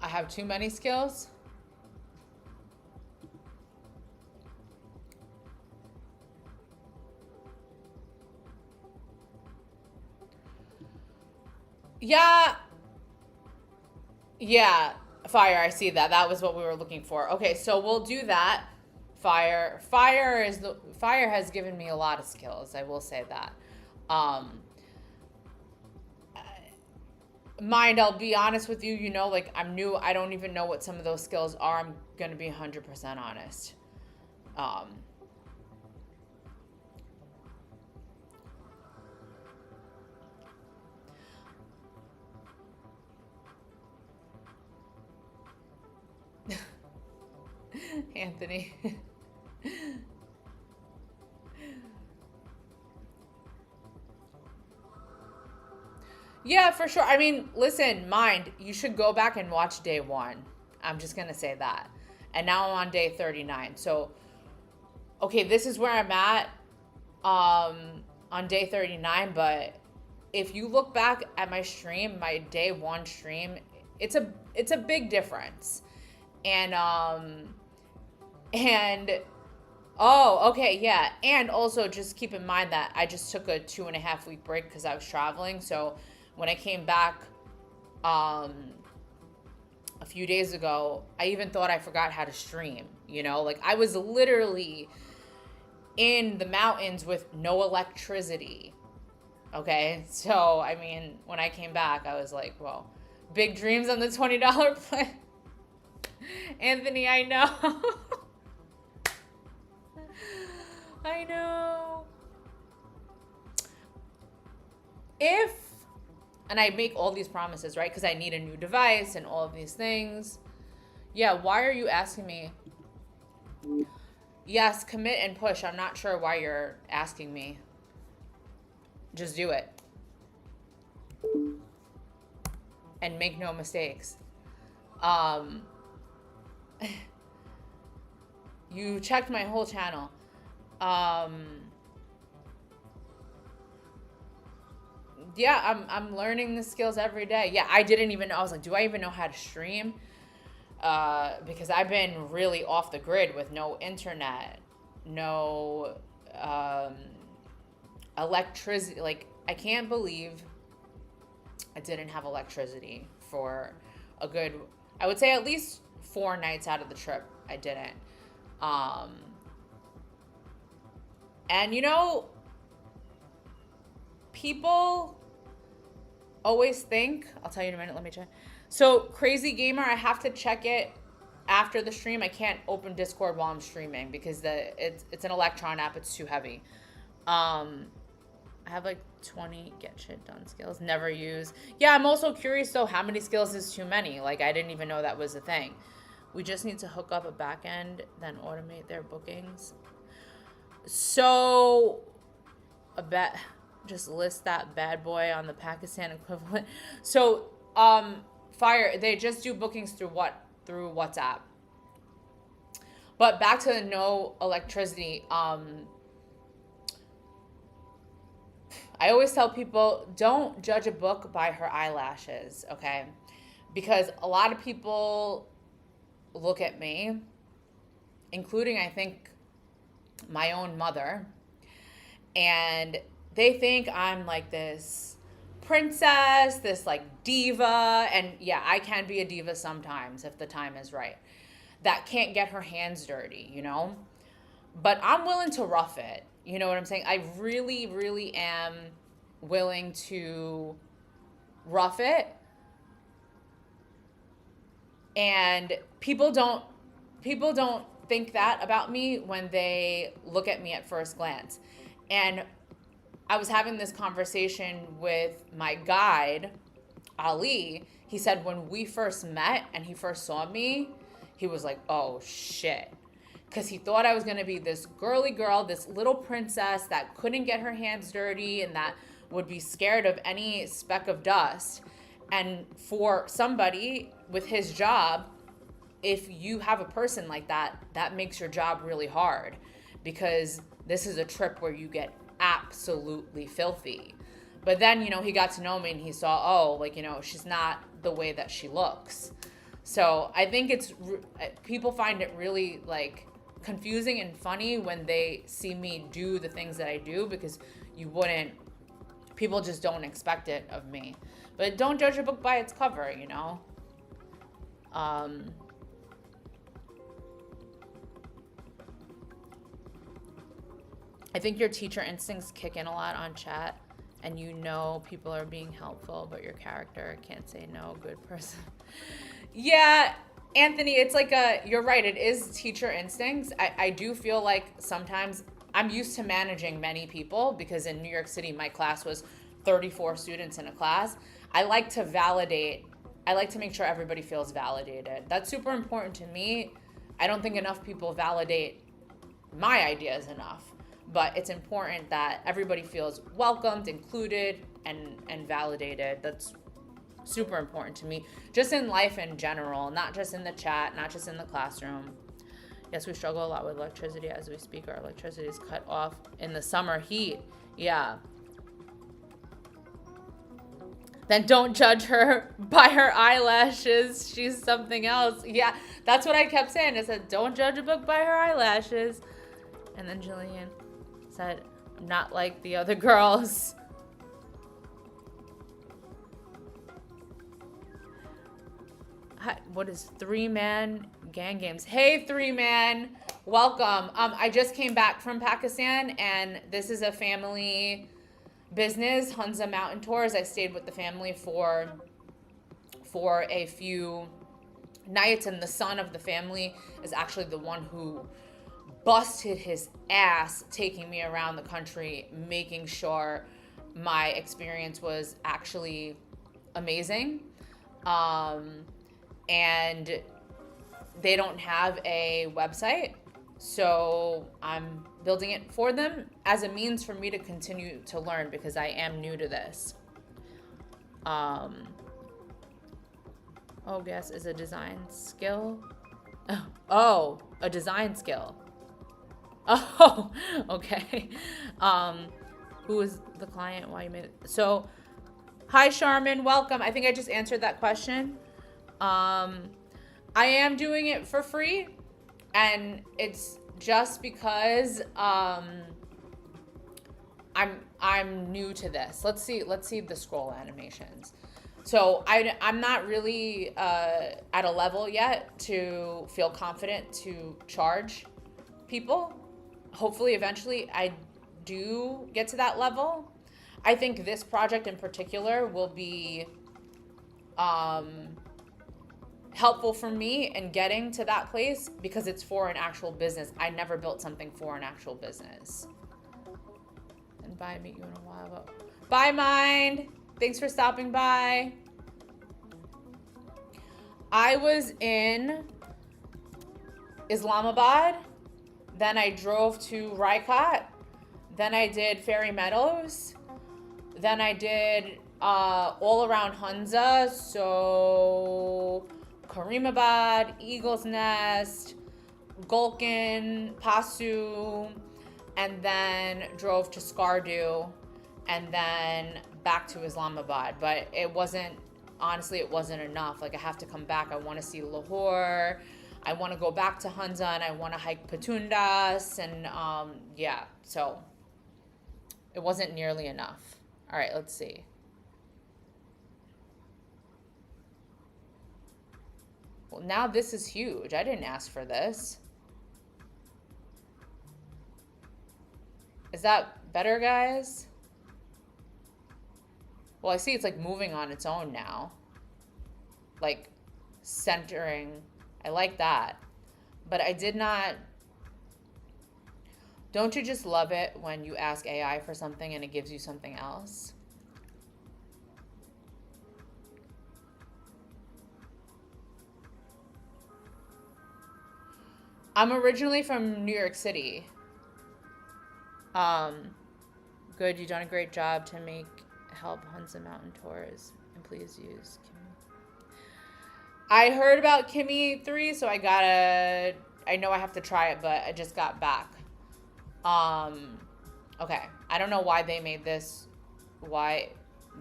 S2: I have too many skills. Yeah, fire, I see that. That was what we were looking for. Okay, so we'll do that. Fire has given me a lot of skills, I will say that. Mind, I'll be honest with you, like, I'm new. I don't even know what some of those skills are. I'm going to be 100% honest. Anthony. Yeah, for sure. I mean, listen, mind, you should go back and watch day 1. I'm just going to say that. And now I'm on day 39. So, okay, this is where I'm at on day 39, but if you look back at my stream, my day 1 stream, it's a big difference. And oh, okay, yeah. And also just keep in mind that I just took a 2.5 week break because I was traveling. So when I came back um a few days ago, I even thought I forgot how to stream, like I was literally in the mountains with no electricity. Okay. So I mean, when I came back, I was like, well, big dreams on the $20 plan. Anthony, I know. I know. And I make all these promises, right? Because I need a new device and all of these things. Yeah, why are you asking me? Yes, commit and push. I'm not sure why you're asking me. Just do it. And make no mistakes. You checked my whole channel. Yeah, I'm learning the skills every day. Yeah, I didn't even know. I was like, do I even know how to stream? Because I've been really off the grid with no internet, no electricity. Like, I can't believe I didn't have electricity for a good, I would say at least 4 nights out of the trip. I didn't. And people always think, I'll tell you in a minute, let me check. So Crazy Gamer, I have to check it after the stream. I can't open Discord while I'm streaming because it's an Electron app. It's too heavy. I have like 20 get shit done skills, never use. Yeah, I'm also curious though, how many skills is too many? Like, I didn't even know that was a thing. We just need to hook up a back end, then automate their bookings. So, just list that bad boy on the Pakistan equivalent. So, Fire, they just do bookings through WhatsApp. But back to the no electricity. I always tell people, don't judge a book by her eyelashes, okay? Because a lot of people look at me, including, I think, my own mother, and they think I'm like this princess, this like diva, and yeah, I can be a diva sometimes if the time is right, that can't get her hands dirty, but I'm willing to rough it. You know what I'm saying? I really, really am willing to rough it. And people don't think that about me when they look at me at first glance. And I was having this conversation with my guide, Ali. He said when we first met and he first saw me, he was like, oh shit. Because he thought I was going to be this girly girl, this little princess that couldn't get her hands dirty and that would be scared of any speck of dust. And for somebody with his job, if you have a person like that, that makes your job really hard, because this is a trip where you get absolutely filthy. But then, he got to know me and he saw, she's not the way that she looks. So I think people find it really like confusing and funny when they see me do the things that I do, because people just don't expect it of me. But don't judge a book by its cover, I think your teacher instincts kick in a lot on chat, and people are being helpful, but your character can't say no, good person. Yeah, Anthony, it's like you're right, it is teacher instincts. I do feel like sometimes I'm used to managing many people, because in New York City, my class was 34 students in a class. I like to make sure everybody feels validated. That's super important to me. I don't think enough people validate my ideas enough. but it's important that everybody feels welcomed, included, and validated. That's super important to me, just in life in general, not just in the chat, not just in the classroom. Yes, we struggle a lot with electricity as we speak. Our electricity is cut off in the summer heat. Yeah. Then don't judge her by her eyelashes. She's something else. Yeah, that's what I kept saying. I said, don't judge a book by her eyelashes. And then Jillian said, I'm not like the other girls. Hi, what is 3-man gang games? Hey, 3-man, welcome. I just came back from Pakistan, and this is a family business, Hunza Mountain Tours. I stayed with the family for a few nights, and the son of the family is actually the one who busted his ass taking me around the country, making sure my experience was actually amazing. And they don't have a website, so I'm building it for them as a means for me to continue to learn, because I am new to this. Oh, guess is a design skill. Oh, a design skill. Oh, okay. Who is the client? Why you made it? So, hi, Charmin, welcome. I think I just answered that question. I am doing it for free, and it's just because I'm new to this. Let's see the scroll animations. So I'm not really at a level yet to feel confident to charge people. Hopefully, eventually, I do get to that level. I think this project in particular will be helpful for me in getting to that place, because it's for an actual business. I never built something for an actual business. And bye, meet you in a while. Bye, Mind. Thanks for stopping by. I was in Islamabad, then I drove to Raikat, then I did Fairy Meadows, then I did all around Hunza, so Karimabad, Eagle's Nest, Gulkin, Pasu, and then drove to Skardu, and then back to Islamabad. But it wasn't, honestly, it wasn't enough. Like, I have to come back. I want to see Lahore. I want to go back to Hunza, and I want to hike Patundas, and yeah, so it wasn't nearly enough. All right, let's see. Well, now this is huge. I didn't ask for this. Is that better, guys? Well, I see it's like moving on its own now. Like centering. I like that. But I did not. Don't you just love it when you ask AI for something and it gives you something else? I'm originally from New York City. Good, you've done a great job to help Hunza Mountain Tours. And please use Kimmy. I heard about Kimmy 3, so I know I have to try it, but I just got back. Okay. I don't know why they made this, why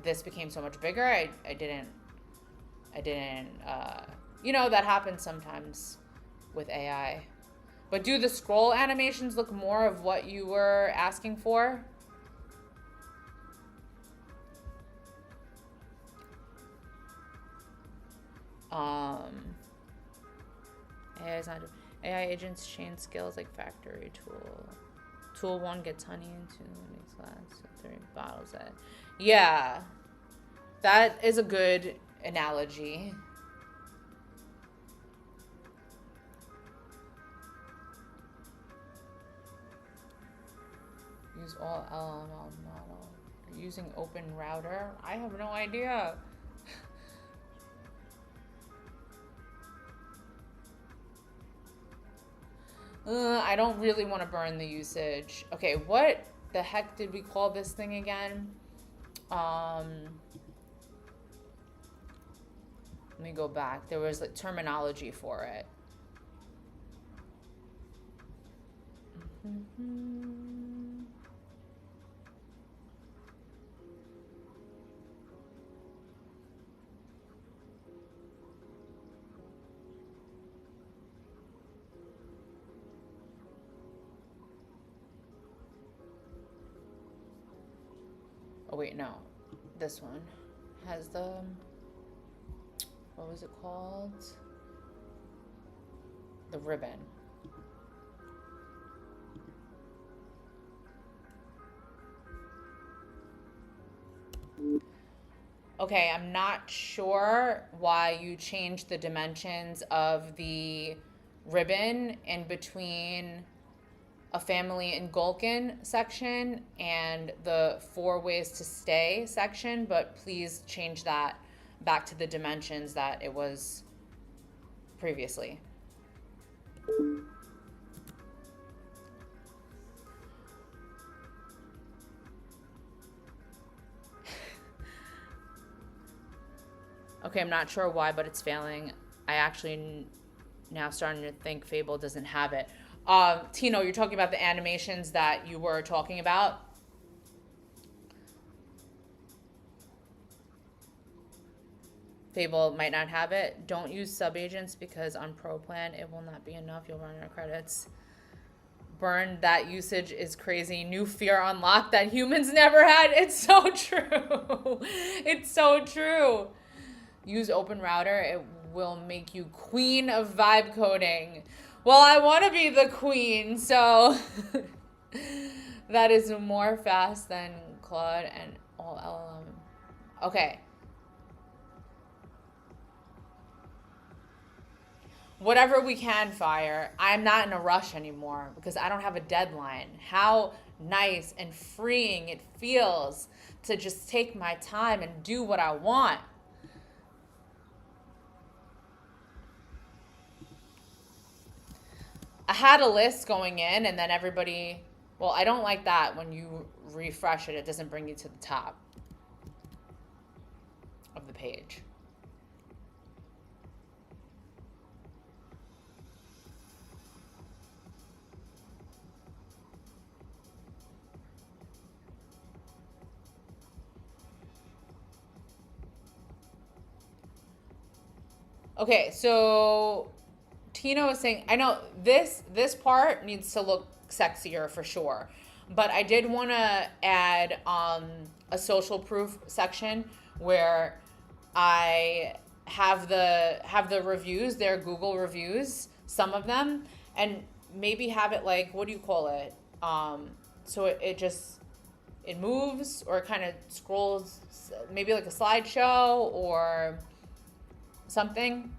S2: this became so much bigger. I didn't, you know, that happens sometimes with AI. But do the scroll animations look more of what you were asking for? AI agents change skills like factory tool. Tool 1 gets honey into makes glass. 3 bottles that. Yeah. That is a good analogy. Use all LLM model. You're using open router? I have no idea. I don't really want to burn the usage. Okay, what the heck did we call this thing again? Let me go back. There was like terminology for it. Oh wait, no. This one has the, what was it called? The ribbon. Okay, I'm not sure why you changed the dimensions of the ribbon in between a family in Gulkin section and the 4 ways to stay section, but please change that back to the dimensions that it was previously. Okay, I'm not sure why, but it's failing. I actually now starting to think Fable doesn't have it. Tino, you're talking about the animations that you were talking about. Fable might not have it. Don't use subagents because on Pro Plan it will not be enough. You'll run out of credits. Burn, that usage is crazy. New fear unlocked that humans never had. It's so true. It's so true. Use Open Router. It will make you queen of vibe coding. Well, I want to be the queen, so that is more fast than Claude and all LLM. Okay. Whatever we can fire. I'm not in a rush anymore because I don't have a deadline. How nice and freeing it feels to just take my time and do what I want. I had a list going in and then everybody, well, I don't like that when you refresh it, it doesn't bring you to the top of the page. Okay, so Tino is saying, I know this part needs to look sexier for sure, but I did want to add a social proof section where I have the reviews, they're Google reviews, some of them, and maybe have it like, what do you call it? So it moves or it kind of scrolls, maybe like a slideshow or something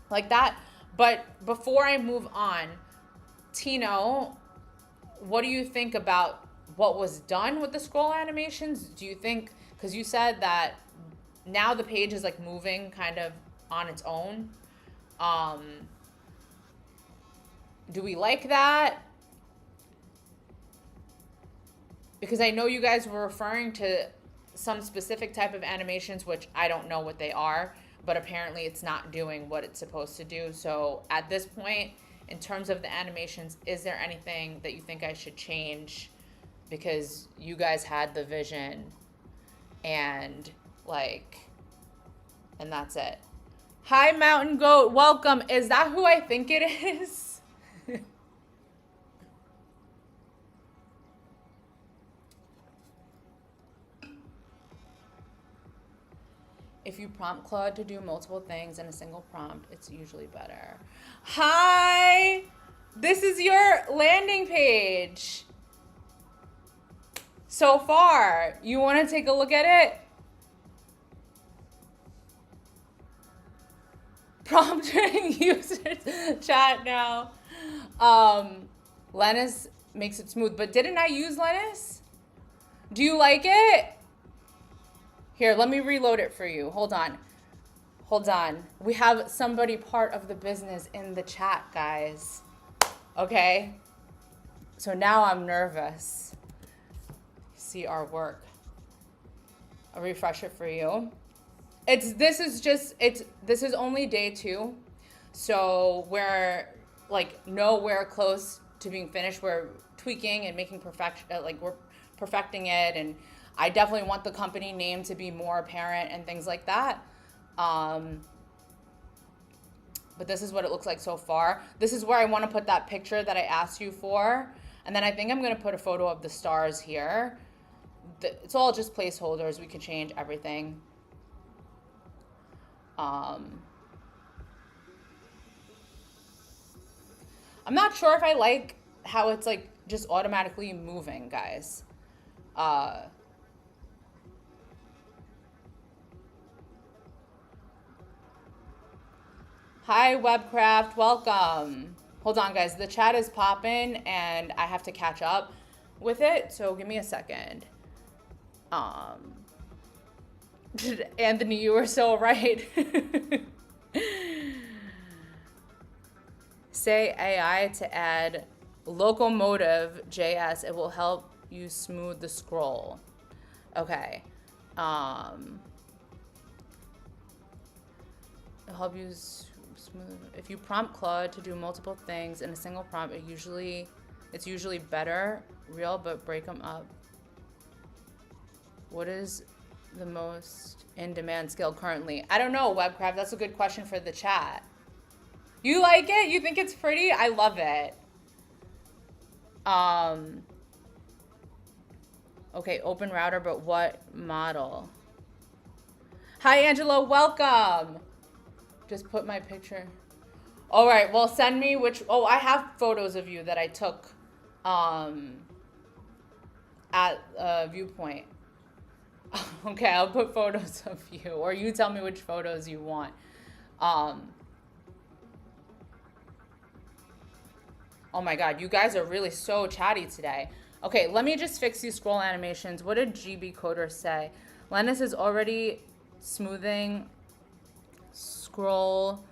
S2: like that. But before I move on, Tino, what do you think about what was done with the scroll animations? Do you think, because you said that now the page is like moving kind of on its own. Do we like that? Because I know you guys were referring to some specific type of animations, which I don't know what they are, but apparently it's not doing what it's supposed to do. So at this point, in terms of the animations, is there anything that you think I should change? Because you guys had the vision and that's it. Hi, Mountain Goat, welcome. Is that who I think it is? If you prompt Claude to do multiple things in a single prompt, it's usually better. Hi! This is your landing page. So far, you want to take a look at it? Prompting users chat now. Lennis makes it smooth, but didn't I use Lennis? Do you like it? Here, let me reload it for you. Hold on. Hold on. We have somebody part of the business in the chat, guys. Okay. So now I'm nervous. See our work. I'll refresh it for you. This is only day 2. So we're like nowhere close to being finished. We're tweaking and making we're perfecting it, and I definitely want the company name to be more apparent and things like that. But this is what it looks like so far. This is where I want to put that picture that I asked you for. And then I think I'm going to put a photo of the stars here. It's all just placeholders. We could change everything. I'm not sure if I like how it's like just automatically moving, guys. Hi, Webcraft, welcome. Hold on, guys. The chat is popping, and I have to catch up with it. So give me a second. Anthony, you were so right. Say AI to add locomotive JS. It will help you smooth the scroll. Okay. It'll help you smooth. If you prompt Claude to do multiple things in a single prompt, it's usually better, real, but break them up. What is the most in-demand skill currently? I don't know, Webcraft. That's a good question for the chat. You like it? You think it's pretty? I love it. Okay, open router, but what model? Hi, Angela. Welcome. Just put my picture. All right. Well, send me which. Oh, I have photos of you that I took at Viewpoint. Okay, I'll put photos of you, or you tell me which photos you want. Oh my God, you guys are really so chatty today. Okay, let me just fix these scroll animations. What did GB Coder say? Linus is already smoothing scroll.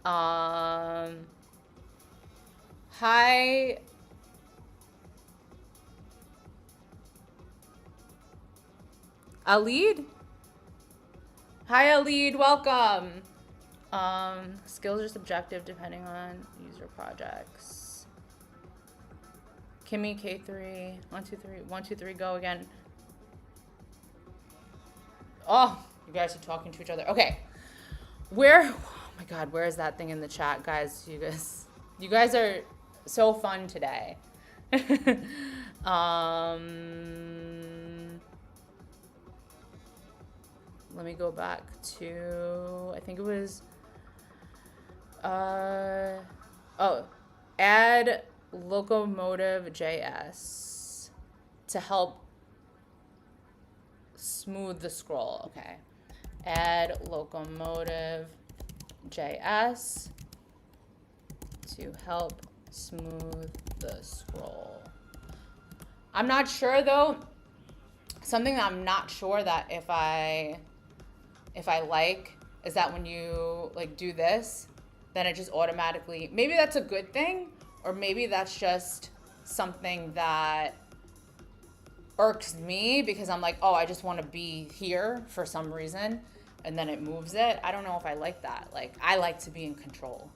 S2: Hi. Alid? Hi, Alid, welcome. Skills are subjective depending on user projects. Kimmy K3, 1, 2, 3, 1, 2, 3, go again. Oh, you guys are talking to each other. Okay, oh my God, where is that thing in the chat, guys? You guys are so fun today. Let me go back to, I think it was, add locomotive JS to help smooth the scroll. Okay, add locomotive JS to help smooth the scroll. I'm not sure though. Something that I'm not sure that if I like is that when you like do this, then it just automatically, maybe that's a good thing, or maybe that's just something that irks me because I'm like, oh, I just want to be here for some reason, and then it moves it. I don't know if I like that. Like, I like to be in control.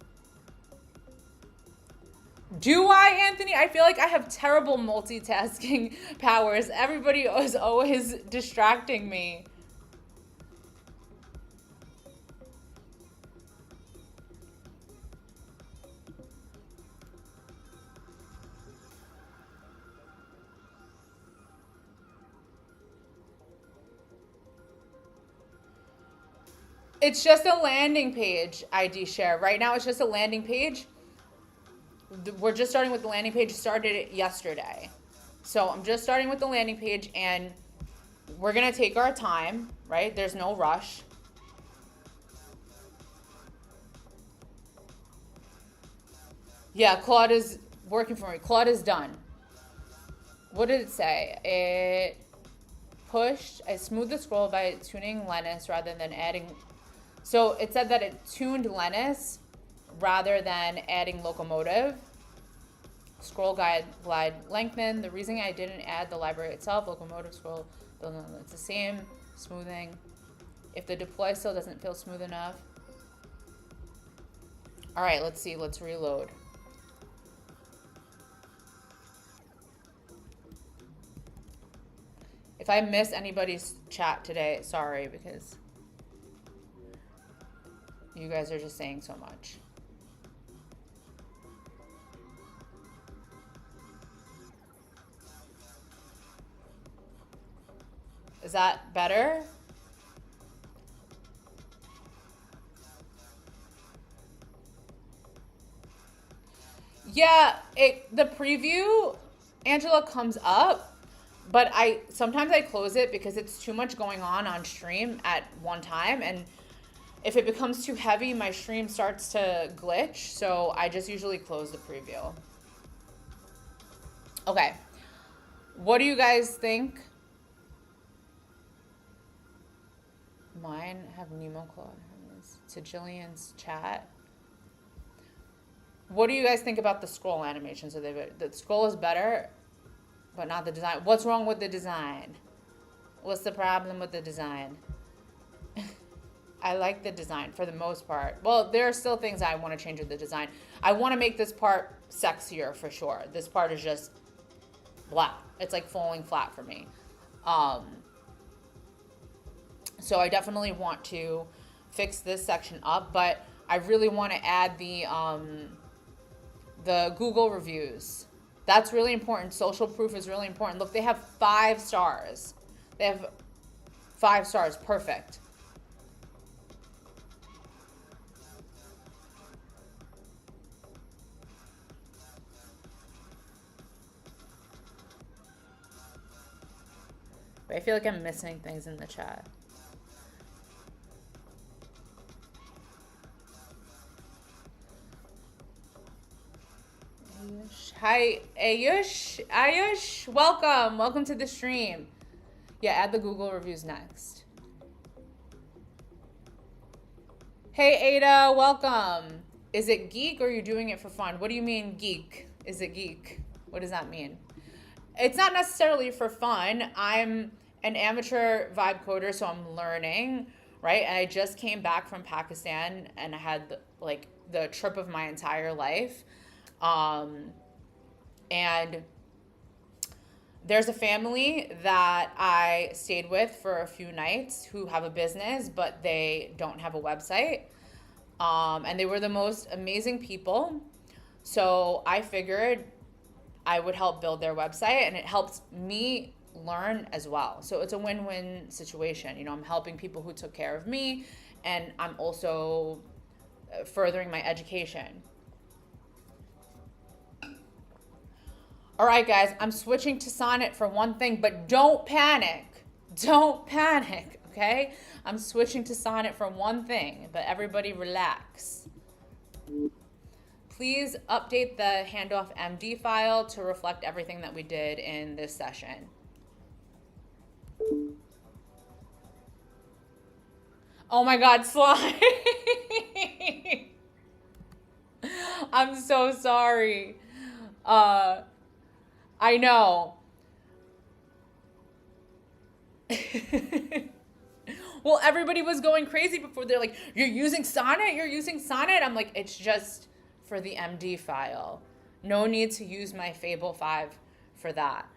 S2: Do I, Anthony? I feel like I have terrible multitasking powers. Everybody is always distracting me. It's just a landing page, ID share. Right now, it's just a landing page. We're just starting with the landing page. Started it yesterday. So I'm just starting with the landing page, and we're going to take our time, right? There's no rush. Yeah, Claude is working for me. Claude is done. What did it say? It pushed, I smoothed the scroll by tuning Linus rather than adding. So it said that it tuned Linus rather than adding locomotive. scroll guide glide lengthen. The reason I didn't add the library itself, locomotive scroll, it's the same smoothing. If the deploy still doesn't feel smooth enough. All right, let's see. Let's reload. If I miss anybody's chat today, sorry, because you guys are just saying so much. Is that better? Yeah, the preview, Angela, comes up, but sometimes I close it because it's too much going on stream at one time, and if it becomes too heavy, my stream starts to glitch, so I just usually close the preview. Okay, what do you guys think? Mine have Nemo Claude to Jillian's chat. What do you guys think about the scroll animations? Are they, the scroll is better, but not the design. What's wrong with the design? What's the problem with the design? I like the design for the most part. Well, there are still things I want to change with the design. I want to make this part sexier for sure. This part is just blah. It's like falling flat for me. So I definitely want to fix this section up, but I really want to add the Google reviews. That's really important. Social proof is really important. Look, they have 5 stars. They have 5 stars. Perfect. But I feel like I'm missing things in the chat. Hi, Ayush, welcome to the stream. Yeah, add the Google reviews next. Hey, Ada, welcome. Is it geek or are you doing it for fun? What do you mean geek? Is it geek? What does that mean? It's not necessarily for fun. I'm an amateur vibe coder, so I'm learning, right? And I just came back from Pakistan and I had like the trip of my entire life. And there's a family that I stayed with for a few nights who have a business, but they don't have a website. And they were the most amazing people. So I figured I would help build their website, and it helps me learn as well. So it's a win-win situation. You know, I'm helping people who took care of me, and I'm also furthering my education. All right, guys, I'm switching to Sonnet for one thing, but don't panic. Don't panic, okay? I'm switching to Sonnet for one thing, but everybody relax. Please update the handoff MD file to reflect everything that we did in this session. Oh my God, Slime. I'm so sorry. I know. Well, everybody was going crazy before. They're like, you're using Sonnet? You're using Sonnet? I'm like, it's just for the MD file. No need to use my Fable 5 for that.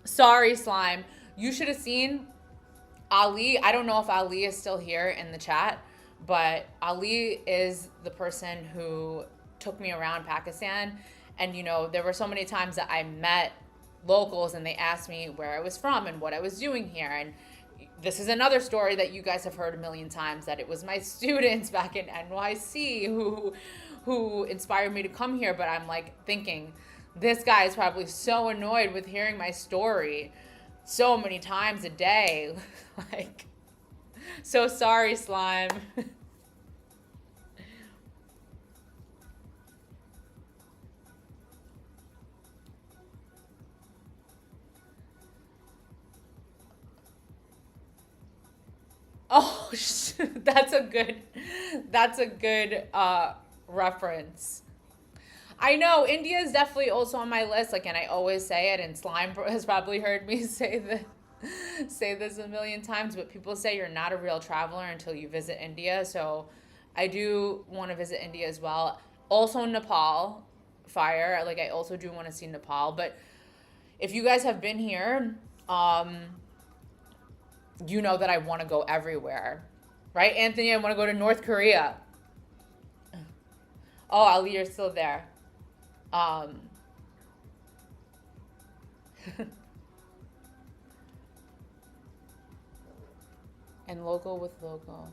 S2: Sorry, Slime. You should have seen Ali. I don't know if Ali is still here in the chat, but Ali is the person who took me around Pakistan. And, you know, there were so many times that I met locals and they asked me where I was from and what I was doing here. And this is another story that you guys have heard a million times, that it was my students back in NYC who inspired me to come here. But I'm like thinking, this guy is probably so annoyed with hearing my story so many times a day. Like, so sorry, Slime. Oh, that's a good reference. I know India is definitely also on my list. Like, and I always say it, and Slime has probably heard me say this a million times. But people say you're not a real traveler until you visit India. So, I do want to visit India as well. Also, Nepal, fire. Like, I also do want to see Nepal. But if you guys have been here, you know that I want to go everywhere, right, Anthony? I want to go to North Korea. Oh, Ali, you're still there. Um, and local with local.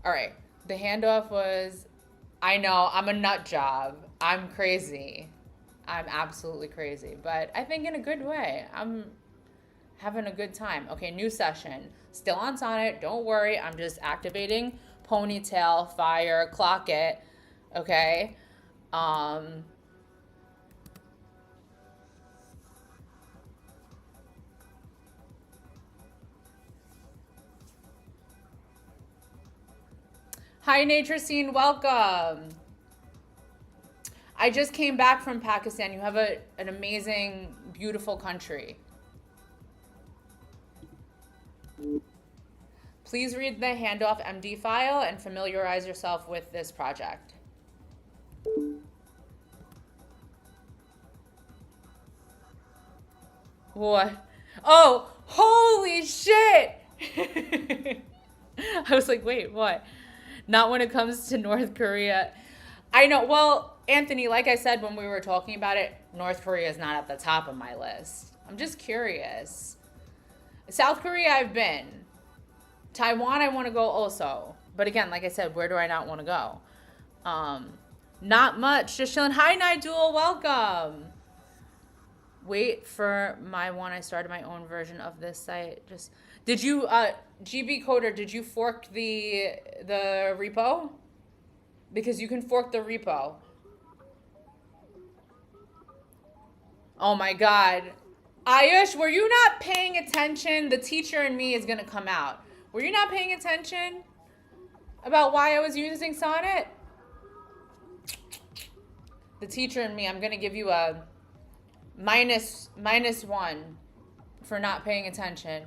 S2: All right. The handoff was, I know, I'm a nut job. I'm crazy. I'm absolutely crazy, but I think in a good way. I'm having a good time. Okay, new session. Still on Sonnet. Don't worry. I'm just activating ponytail, fire, clock it. Okay. Um, Hi, Nature Scene. Welcome. I just came back from Pakistan. You have an amazing, beautiful country. Please read the handoff MD file and familiarize yourself with this project. What? Oh, holy shit! I was like, wait, what? Not when it comes to North Korea. I know. Well, Anthony, like I said when we were talking about it, North Korea is not at the top of my list. I'm just curious. South Korea, I've been. Taiwan, I want to go also. But again, like I said, where do I not want to go? Not much. Just chilling. Hi, Nigel. Welcome. Wait for my one. I started my own version of this site. Just did you GB Coder, did you fork the repo? Because you can fork the repo. Oh my god. Ayush, were you not paying attention? The teacher in me is gonna come out. Were you not paying attention about why I was using Sonnet? The teacher in me, I'm gonna give you a minus one for not paying attention.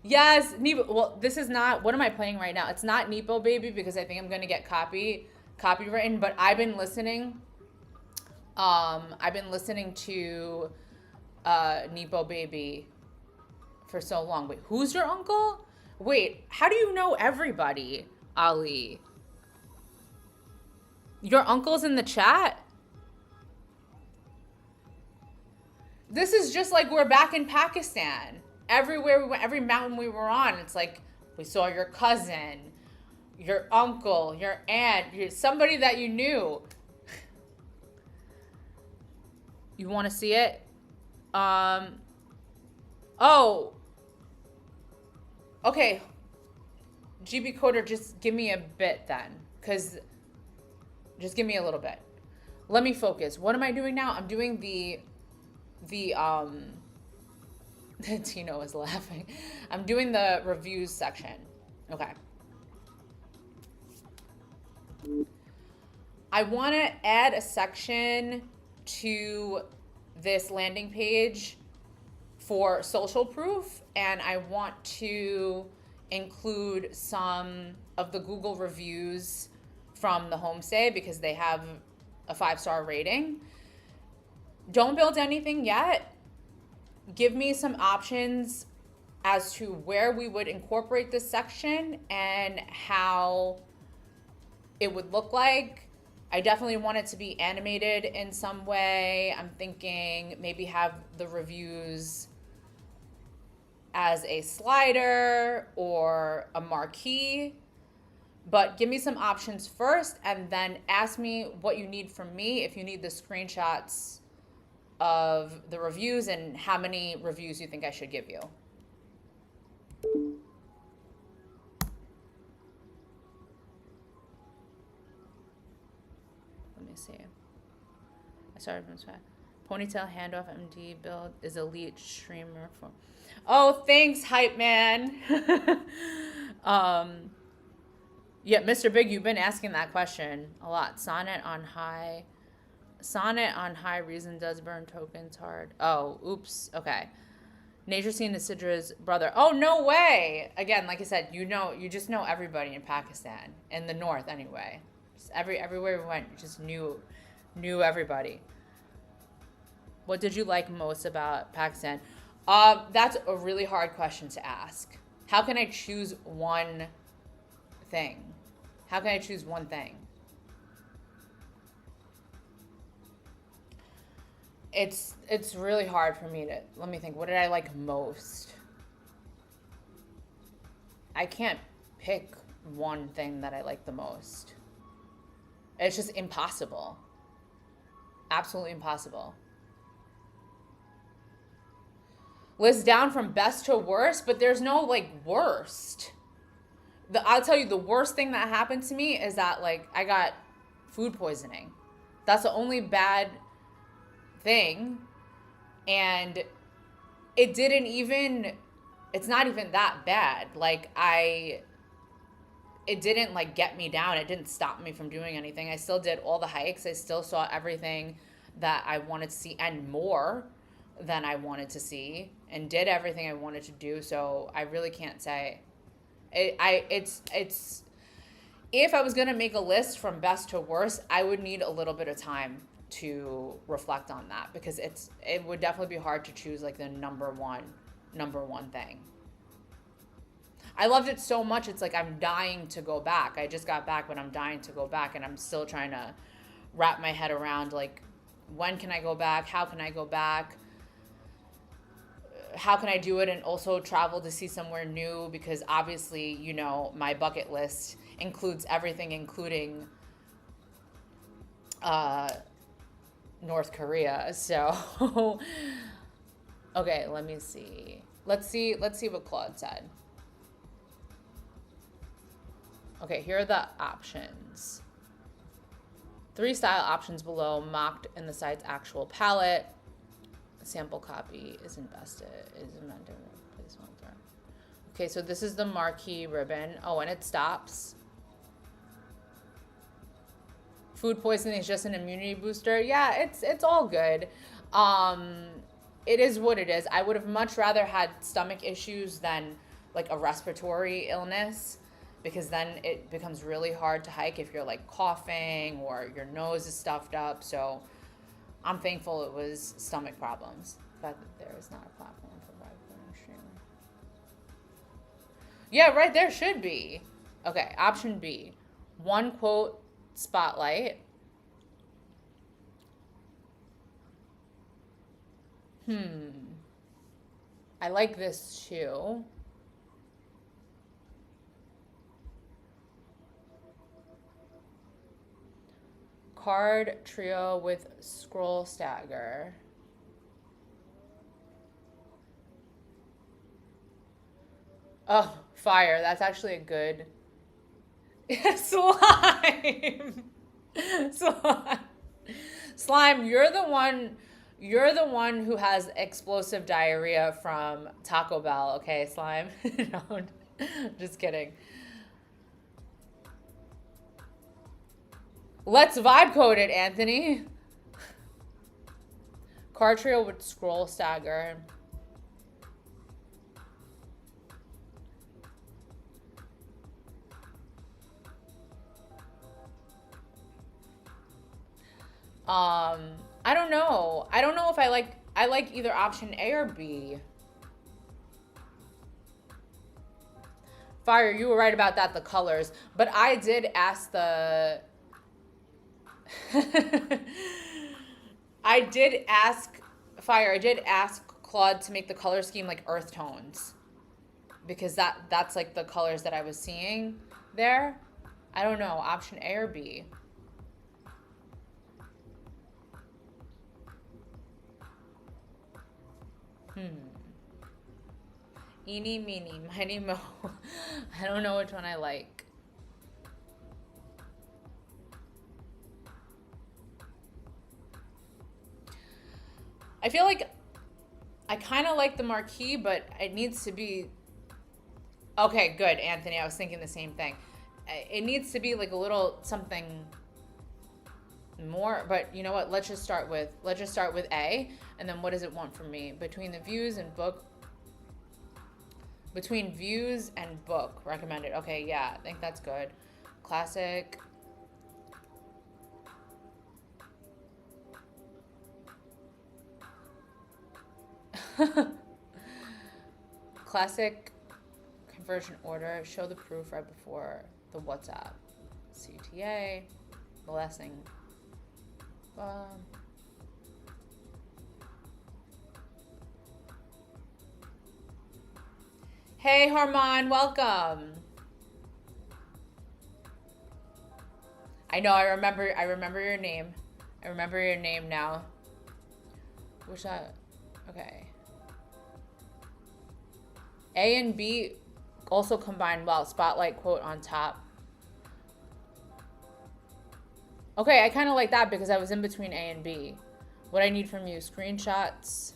S2: Yes, Nepo. Well, this is not. What am I playing right now? It's not Nepo Baby because I think I'm gonna get copywritten. But I've been listening. I've been listening to Nepo Baby for so long. Wait, who's your uncle? Wait, how do you know everybody, Ali? Your uncle's in the chat? This is just like we're back in Pakistan. Everywhere we went, every mountain we were on, it's like we saw your cousin, your uncle, your aunt, somebody that you knew. You want to see it? Oh. Okay. GB Coder, just give me a bit then. Because just give me a little bit. Let me focus. What am I doing now? I'm doing the Tino is laughing. I'm doing the reviews section. Okay. I want to add a section to this landing page for social proof, and I want to include some of the Google reviews from the homestay because they have a 5-star rating. Don't build anything yet. Give me some options as to where we would incorporate this section and how it would look like. I definitely want it to be animated in some way. I'm thinking maybe have the reviews as a slider or a marquee. But give me some options first and then ask me what you need from me if you need the screenshots of the reviews and how many reviews you think I should give you. Let me see. I started from scratch. Ponytail handoff MD build is elite streamer for. Oh, thanks, hype man. Yeah, Mr. Big, you've been asking that question a lot. Sonnet on high reason does burn tokens hard. Oh, oops. Okay. Nature Scene is Sidra's brother. Oh, no way. Again, like I said, you just know everybody in Pakistan, in the north anyway. Just everywhere we went, you just knew everybody. What did you like most about Pakistan? That's a really hard question to ask. How can I choose one thing? How can I choose one thing? It's really hard for me to, let me think. What did I like most? I can't pick one thing that I like the most. It's just impossible. Absolutely impossible. List down from best to worst, but there's no like worst. I'll tell you the worst thing that happened to me is that like I got food poisoning. That's the only bad thing. And it's not even that bad. Like it didn't like get me down. It didn't stop me from doing anything. I still did all the hikes. I still saw everything that I wanted to see and more than I wanted to see and did everything I wanted to do. So I really can't say it's if I was going to make a list from best to worst, I would need a little bit of time to reflect on that because it would definitely be hard to choose like the number one thing. I loved it so much. It's like I'm dying to go back. I just got back, but I'm dying to go back, and I'm still trying to wrap my head around like when can I go back? How can I go back? How can I do it and also travel to see somewhere new? Because obviously, you know, my bucket list includes everything, including North Korea. So, okay, let me see. Let's see what Claude said. Okay, here are the options. 3 style options below, mocked in the site's actual palette. Sample copy is invested. Is invented. Place one there. Okay, so this is the marquee ribbon. Oh, and it stops. Food poisoning is just an immunity booster. Yeah, it's all good. It is what it is. I would have much rather had stomach issues than like a respiratory illness, because then it becomes really hard to hike if you're like coughing or your nose is stuffed up. So I'm thankful it was stomach problems. The fact that there is not a platform for live streaming. Yeah, right, there should be. Okay, option B. 1 quote spotlight. I like this too. Card trio with scroll stagger. Oh, fire. That's actually a good slime. Slime, you're the one who has explosive diarrhea from Taco Bell, okay, Slime? No, just kidding. Let's vibe code it, Anthony. Card trio with scroll stagger. I don't know. I don't know if I like either option A or B. Fire, you were right about that, the colors. But I did ask the I did ask Claude to make the color scheme like earth tones, because that's like the colors that I was seeing there. I don't know, option A or B. Eeny, meeny, miny, mo. I don't know which one I like. I feel like I kind of like the marquee, but it needs to be... Okay, good, Anthony. I was thinking the same thing. it needs to be like a little something more, but you know what? Let's just start with A, and then what does it want from me? Between views and book recommended. Okay, yeah, I think that's good. Classic. Classic conversion order. Show the proof right before the WhatsApp. CTA. The last thing. Hey, Harman, welcome. I know. I remember your name. I remember your name now. Wish that. Okay. A and B also combine well. Spotlight quote on top. Okay, I kind of like that because I was in between A and B. What I need from you, screenshots.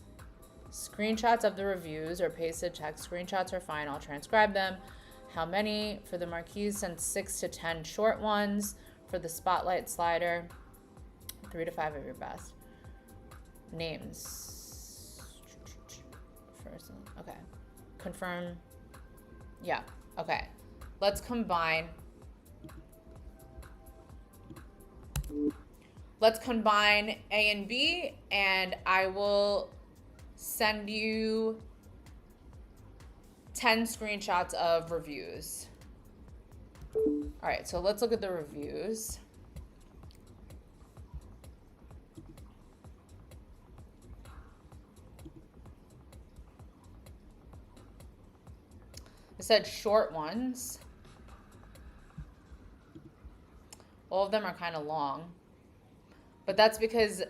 S2: Screenshots of the reviews or pasted text. Screenshots are fine, I'll transcribe them. How many? For the marquees, send 6 to 10 short ones. For the spotlight slider, 3 to 5 of your best. Names. First, okay. Confirm. Yeah, okay. Let's combine. Let's combine A and B, and I will send you 10 screenshots of reviews. All right, so let's look at the reviews. It said short ones. All of them are kind of long. But that's because,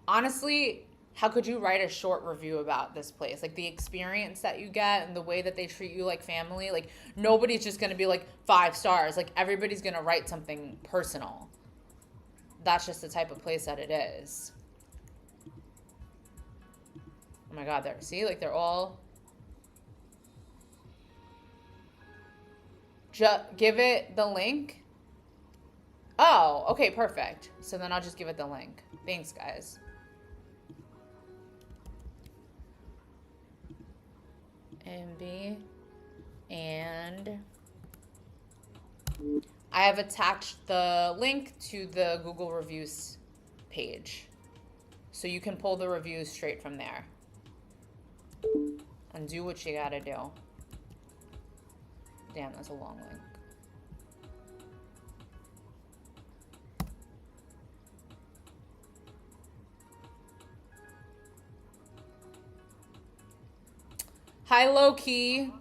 S2: honestly, how could you write a short review about this place? Like, the experience that you get and the way that they treat you like family. Like, nobody's just going to be like 5 stars. Like, everybody's going to write something personal. That's just the type of place that it is. Oh my God, there. See? Like, they're all... give it the link. Oh, okay, perfect. So then I'll just give it the link. Thanks, guys. MB. And I have attached the link to the Google reviews page. So you can pull the reviews straight from there. And do what you gotta do. Damn, that's a long link. Hi, Low Key.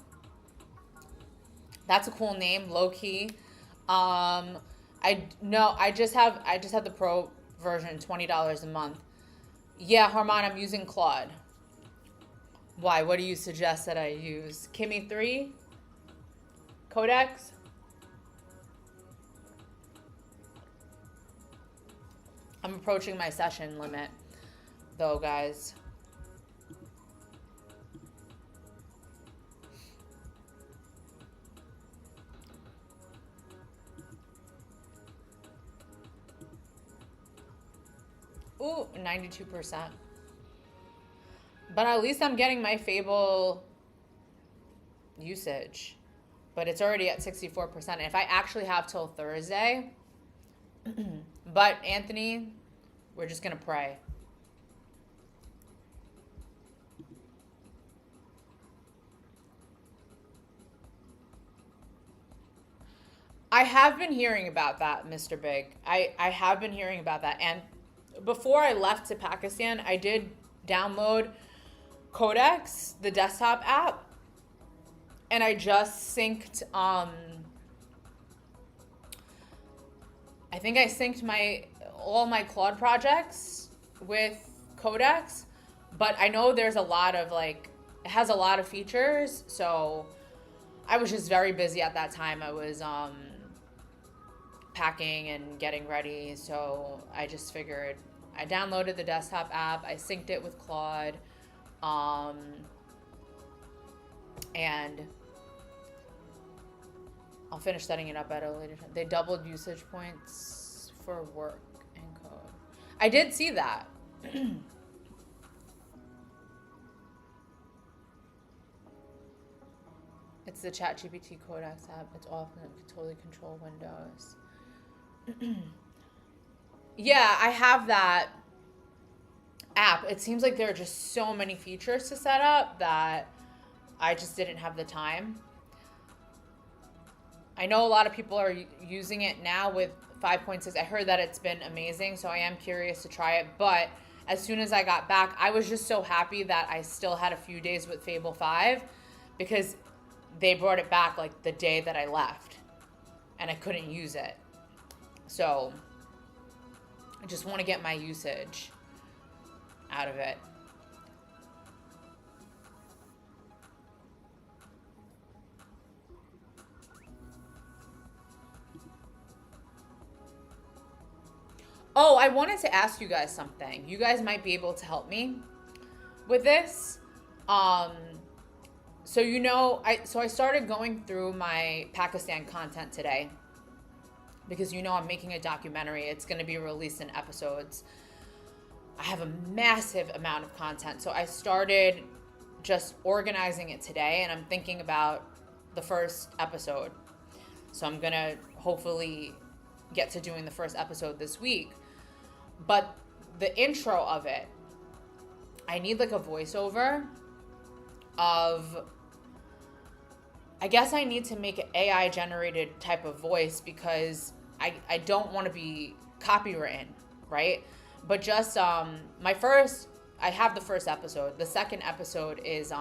S2: That's a cool name, Low Key. I just have the pro version, $20 a month. Yeah, Harman, I'm using Claude. Why? What do you suggest that I use? Kimmy 3? Codex? I'm approaching my session limit, though, guys. Ooh, 92%. But at least I'm getting my Fable usage. But it's already at 64%. And if I actually have till Thursday, but Anthony, we're just going to pray. I have been hearing about that, Mr. Big. I have been hearing about that. And before I left to Pakistan, I did download Codex, the desktop app, and I just synced, I think I synced all my Claude projects with Codex, but I know there's a lot of, like, it has a lot of features, so I was just very busy at that time. I was packing and getting ready, so I just figured I downloaded the desktop app, I synced it with Claude, and I'll finish setting it up at a later time. They doubled usage points for work and code. I did see that. It's the ChatGPT Codex app. It's off and it can totally control Windows. Yeah, I have that app. It seems like there are just so many features to set up that I just didn't have the time. I know a lot of people are using it now with 5.6. I heard that it's been amazing, so I am curious to try it. But as soon as I got back, I was just so happy that I still had a few days with Fable 5 because they brought it back like the day that I left and I couldn't use it. So I just want to get my usage out of it. Oh, I wanted to ask you guys something. You guys might be able to help me with this. So you know, I started going through my Pakistan content today because you know I'm making a documentary. It's going to be released in episodes. I have a massive amount of content. So I started just organizing it today and I'm thinking about the first episode. So I'm going to hopefully get to doing the first episode this week. But the intro of it, I need like a voiceover of, I guess I need to make an AI generated type of voice because I don't want to be copywritten, right? But just I have the first episode. The second episode is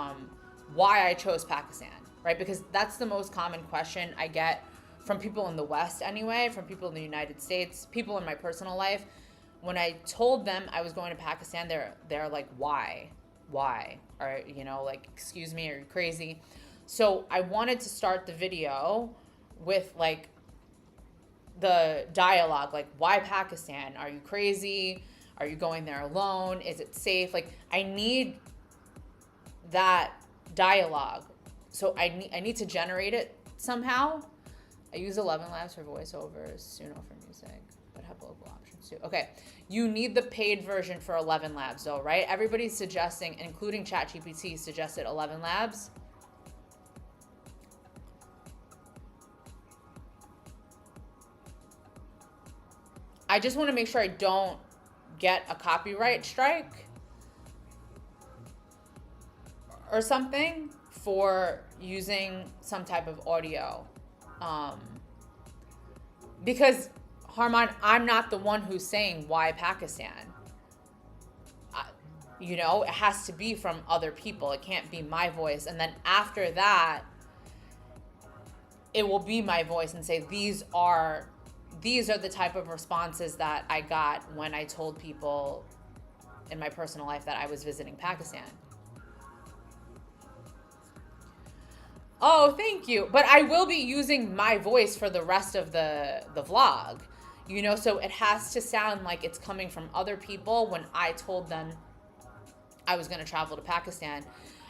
S2: why I chose Pakistan, right? Because that's the most common question I get from people in the West anyway, from people in the United States, people in my personal life. When I told them I was going to Pakistan, they're like, why? Or, you know, like, excuse me, are you crazy? So I wanted to start the video with like the dialogue, like, why Pakistan? Are you crazy? Are you going there alone? Is it safe? Like, I need that dialogue. So I need to generate it somehow. I use 11 Labs for voiceovers, Suno for music, but have local options too. Okay, you need the paid version for 11 Labs though, right? Everybody's suggesting, including ChatGPT, suggested 11 Labs. I just want to make sure I don't get a copyright strike or something for using some type of audio. Because Harman, I'm not the one who's saying why Pakistan. You know, it has to be from other people. It can't be my voice. And then after that, it will be my voice and say, these are the type of responses that I got when I told people in my personal life that I was visiting Pakistan. Oh, thank you. But I will be using my voice for the rest of the vlog, you know, so it has to sound like it's coming from other people when I told them I was going to travel to Pakistan.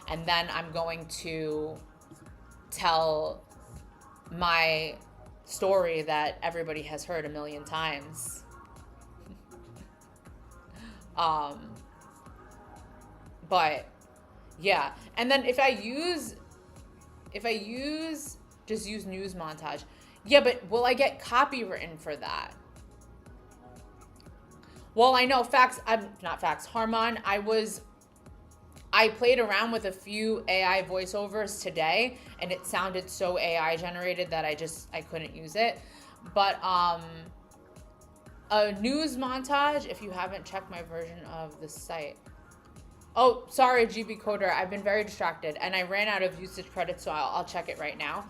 S2: And then I'm going to tell my story that everybody has heard a million times. But yeah. And then if I use just use news montage. Yeah, but will I get copywritten for that? Well, I know Harman, I played around with a few AI voiceovers today and it sounded so AI generated that I couldn't use it. But a news montage, if you haven't checked my version of the site. Oh, sorry, GB Coder. I've been very distracted and I ran out of usage credits, so I'll check it right now.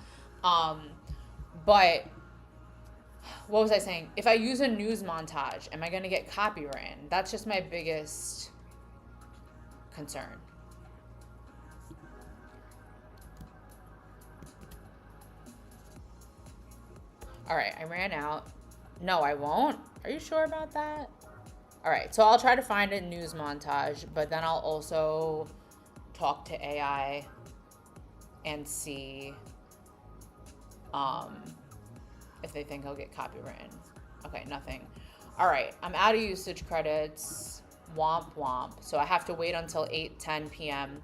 S2: But what was I saying? If I use a news montage, am I going to get copywritten? That's just my biggest concern. All right, I ran out. No, I won't. Are you sure about that? All right, so I'll try to find a news montage, but then I'll also talk to AI and see if they think I'll get copywritten. Okay, nothing. All right, I'm out of usage credits. Womp womp. So I have to wait until 8:10 p.m.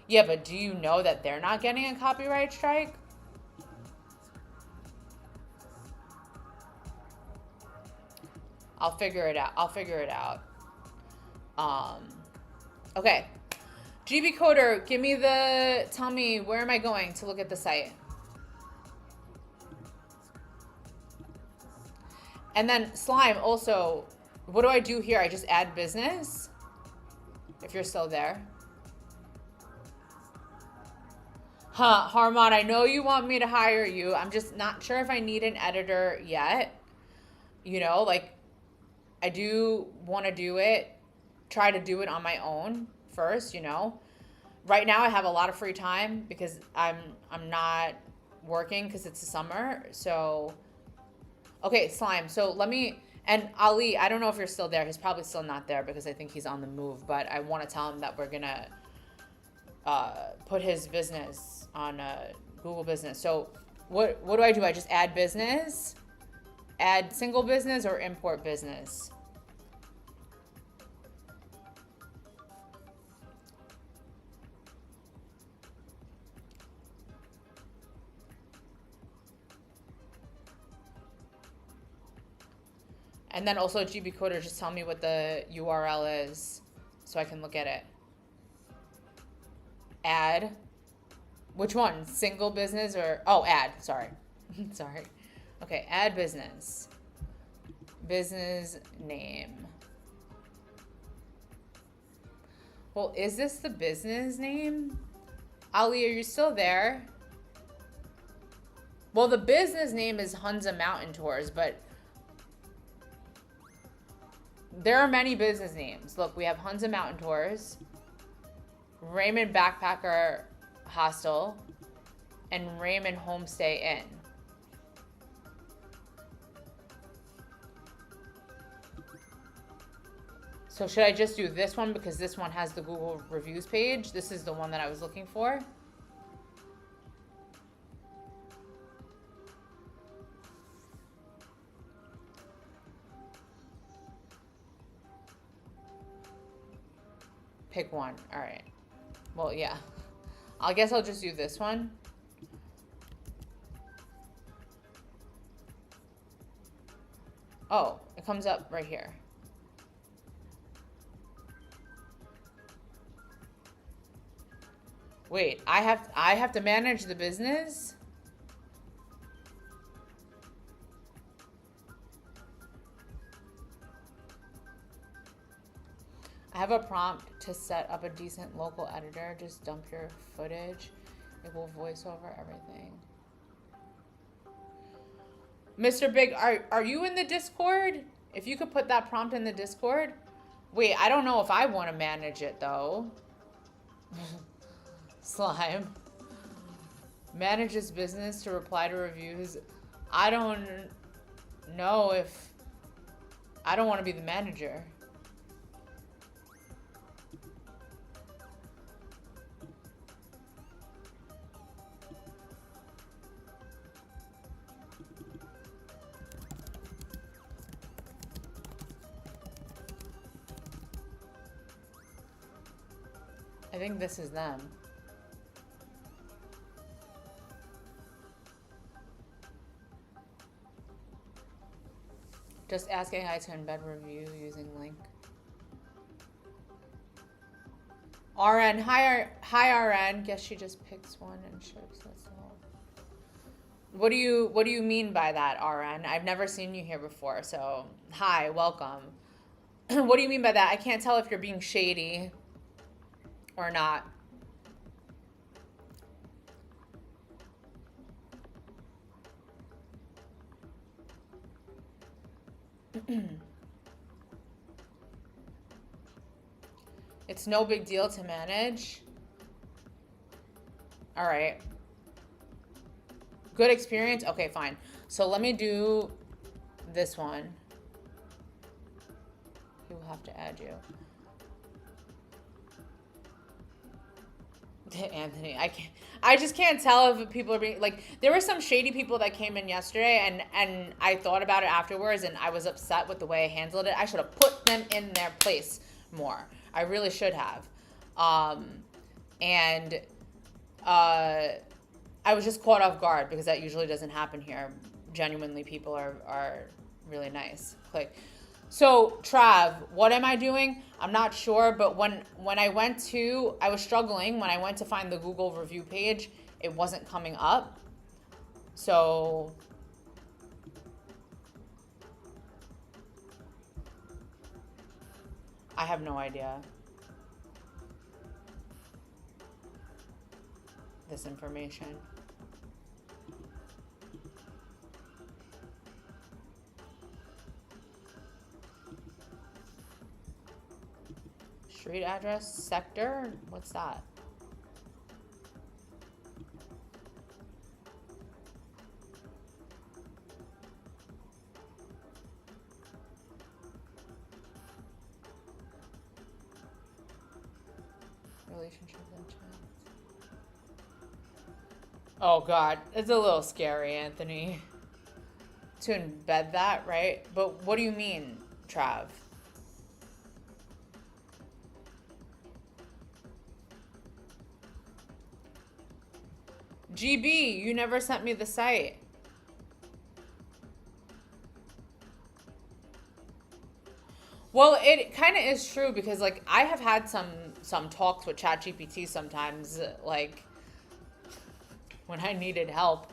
S2: Yeah, but do you know that they're not getting a copyright strike? I'll figure it out. I'll figure it out. Okay. GB Coder, tell me, where am I going to look at the site? And then Slime, also, what do I do here? I just add business? If you're still there. Huh, Harmon, I know you want me to hire you. I'm just not sure if I need an editor yet. You know, like, I do want to do it, try to do it on my own first, you know. Right now I have a lot of free time because I'm not working because it's the summer. So, okay, Slime. So let me, and Ali, I don't know if you're still there. He's probably still not there because I think he's on the move, but I want to tell him that we're going to put his business on Google Business. So what do? I just add business, add single business, or import business? And then also GB Coder, just tell me what the URL is so I can look at it. Add. Which one? Single business or... Oh, add. Sorry. Sorry. Okay, add business. Business name. Well, is this the business name? Ali, are you still there? Well, the business name is Hunza Mountain Tours, but... there are many business names. Look, we have Hunza Mountain Tours, Raymond Backpacker Hostel, and Raymond Homestay Inn. So should I just do this one because this one has the Google reviews page? This is the one that I was looking for. Pick one. All right. Well, yeah. I guess I'll just do this one. Oh, it comes up right here. Wait, I have to manage the business? I have a prompt to set up a decent local editor. Just dump your footage. It will voice over everything. Mr. Big, are you in the Discord? If you could put that prompt in the Discord. Wait, I don't know if I want to manage it though. Slime. Manages business to reply to reviews. I don't know if... I don't want to be the manager. I think this is them. Just ask AI to embed review using link. RN, hi RN. Guess she just picks one and shows us all. What do you mean by that, RN? I've never seen you here before, so hi, welcome. What do you mean by that? I can't tell if you're being shady or not. It's no big deal to manage. All right. Good experience? Okay, fine. So let me do this one. He will have to add you. Anthony, I just can't tell if people are being like, there were some shady people that came in yesterday, and I thought about it afterwards, and I was upset with the way I handled it. I should have put them in their place more. I really should have. And I was just caught off guard because that usually doesn't happen here. Genuinely, people are really nice. Click. So, Trav, what am I doing? I'm not sure, but when I was struggling. When I went to find the Google review page, it wasn't coming up. So, I have no idea. This information. Street address, sector, what's that? Relationships and chats. Oh God, it's a little scary, Anthony. To embed that, right? But what do you mean, Trav? GB, you never sent me the site. Well, it kind of is true because like I have had some talks with ChatGPT sometimes, like when I needed help.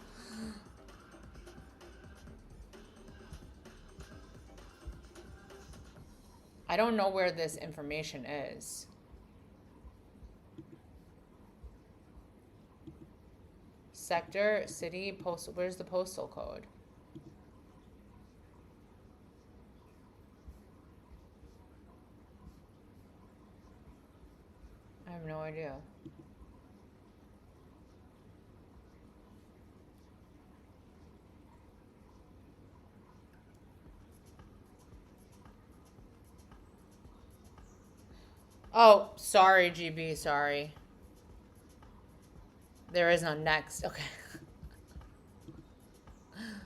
S2: I don't know where this information is. Sector, city, postal. Where's the postal code? I have no idea. Oh, sorry, GB, sorry. There is none next. Okay.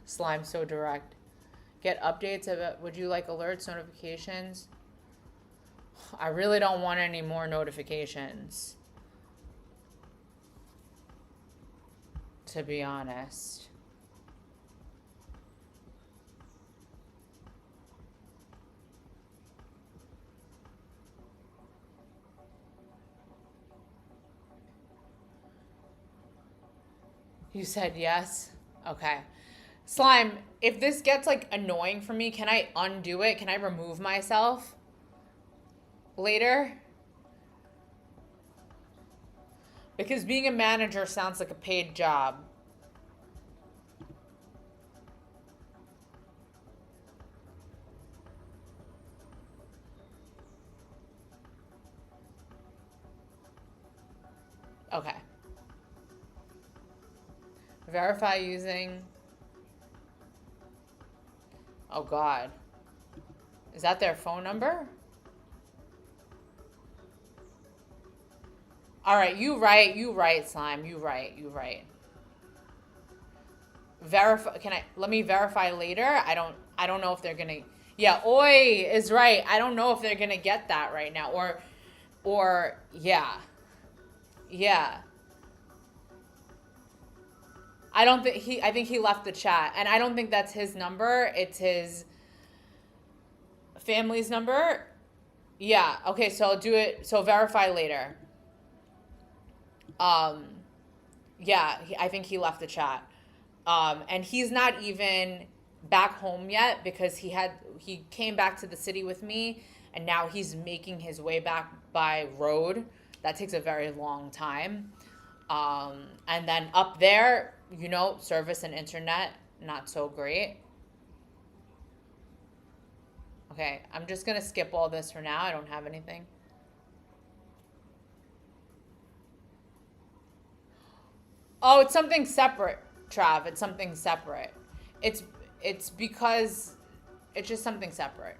S2: Slime so direct. Get updates about, would you like alerts, notifications? I really don't want any more notifications, to be honest. You said yes? Okay. Slime, if this gets like annoying for me, can I undo it? Can I remove myself later? Because being a manager sounds like a paid job. Okay. Verify using. Oh God. Is that their phone number? All right, you right, Slime. You right. Verify. Let me verify later? I don't know if they're gonna. Yeah, Oi is right. I don't know if they're gonna get that right now, or yeah. I think he left the chat, and I don't think that's his number. It's his family's number. Yeah. Okay. So I'll do it. So verify later. Yeah. I think he left the chat. And he's not even back home yet because he came back to the city with me, and now he's making his way back by road. That takes a very long time. And then up there, service and internet, not so great. Okay, I'm just going to skip all this for now. I don't have anything. Oh, it's something separate, Trav. It's something separate. It's because it's just something separate.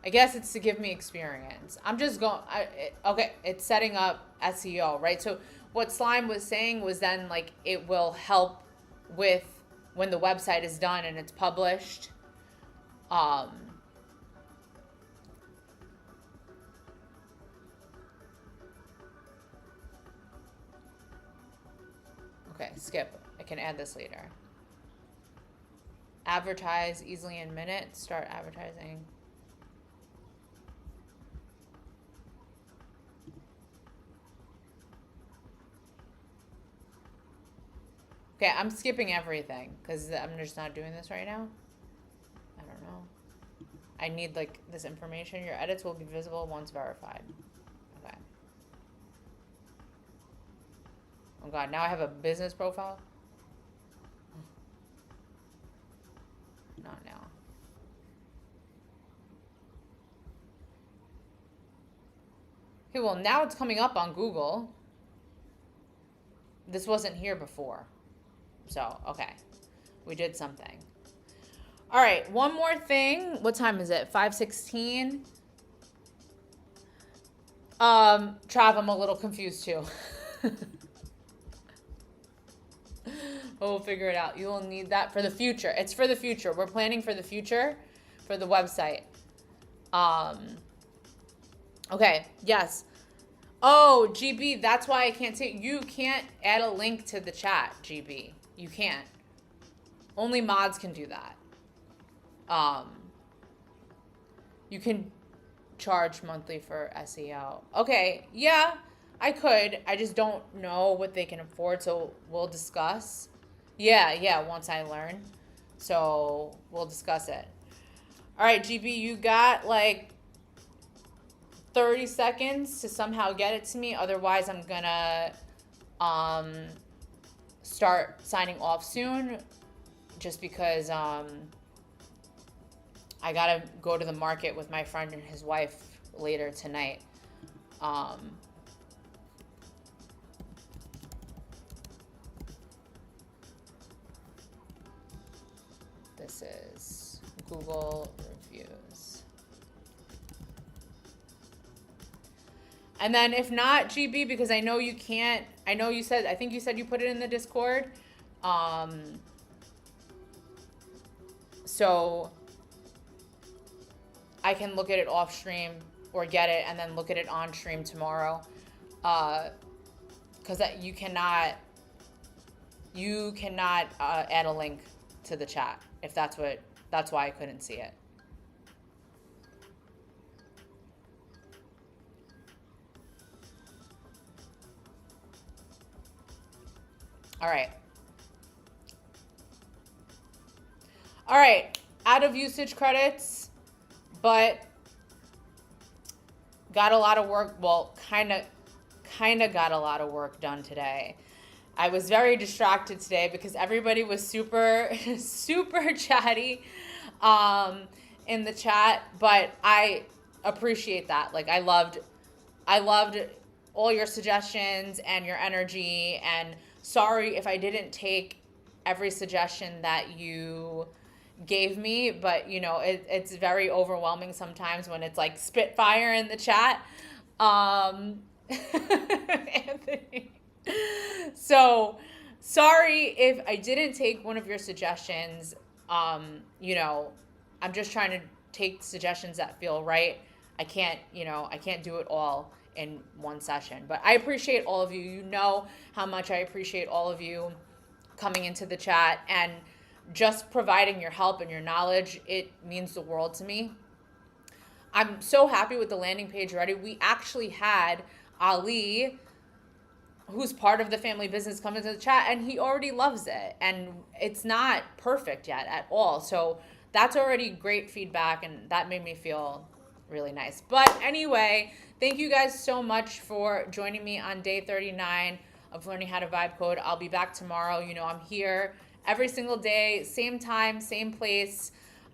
S2: I guess it's to give me experience. I'm just going, okay, it's setting up SEO, right? So what Slime was saying was then like it will help with when the website is done and it's published. Okay, skip. I can add this later. Advertise easily in minutes. Start advertising. Okay, I'm skipping everything because I'm just not doing this right now. I don't know. I need like this information. Your edits will be visible once verified. Okay. Oh God, now I have a business profile? Not now. Okay, well now it's coming up on Google. This wasn't here before. So, okay. We did something. All right, one more thing. What time is it? 5:16. Trav, I'm a little confused too. We'll figure it out. You will need that for the future. It's for the future. We're planning for the future for the website. Okay, yes. Oh, GB, that's why I can't say, you can't add a link to the chat, GB. You can't. Only mods can do that. You can charge monthly for SEO. Okay, yeah, I could. I just don't know what they can afford, so we'll discuss. Yeah, once I learn. So we'll discuss it. All right, GB, you got like 30 seconds to somehow get it to me. Otherwise, I'm gonna start signing off soon just because I gotta go to the market with my friend and his wife later tonight. This is Google reviews. And then if not, GB, because I know you can't, I know you said, I think you said you put it in the Discord. So I can look at it off stream or get it and then look at it on stream tomorrow. Because you cannot add a link to the chat if that's why I couldn't see it. All right, out of usage credits, but got a lot of work, well, kind of got a lot of work done today. I was very distracted today because everybody was super chatty in the chat, but I appreciate that. Like I loved all your suggestions and your energy, and sorry if I didn't take every suggestion that you gave me, but you know, it's very overwhelming sometimes when it's like spitfire in the chat. Anthony. So sorry if I didn't take one of your suggestions. You know, I'm just trying to take suggestions that feel right. I can't do it all in one session, but I appreciate all of you. You know how much I appreciate all of you coming into the chat and just providing your help and your knowledge. It means the world to me. I'm so happy with the landing page already. We actually had Ali, who's part of the family business, come into the chat, and he already loves it. And it's not perfect yet at all. So that's already great feedback, and that made me feel really nice. But anyway, thank you guys so much for joining me on day 39 of learning how to vibe code. I'll be back tomorrow. You know, I'm here every single day, same time, same place.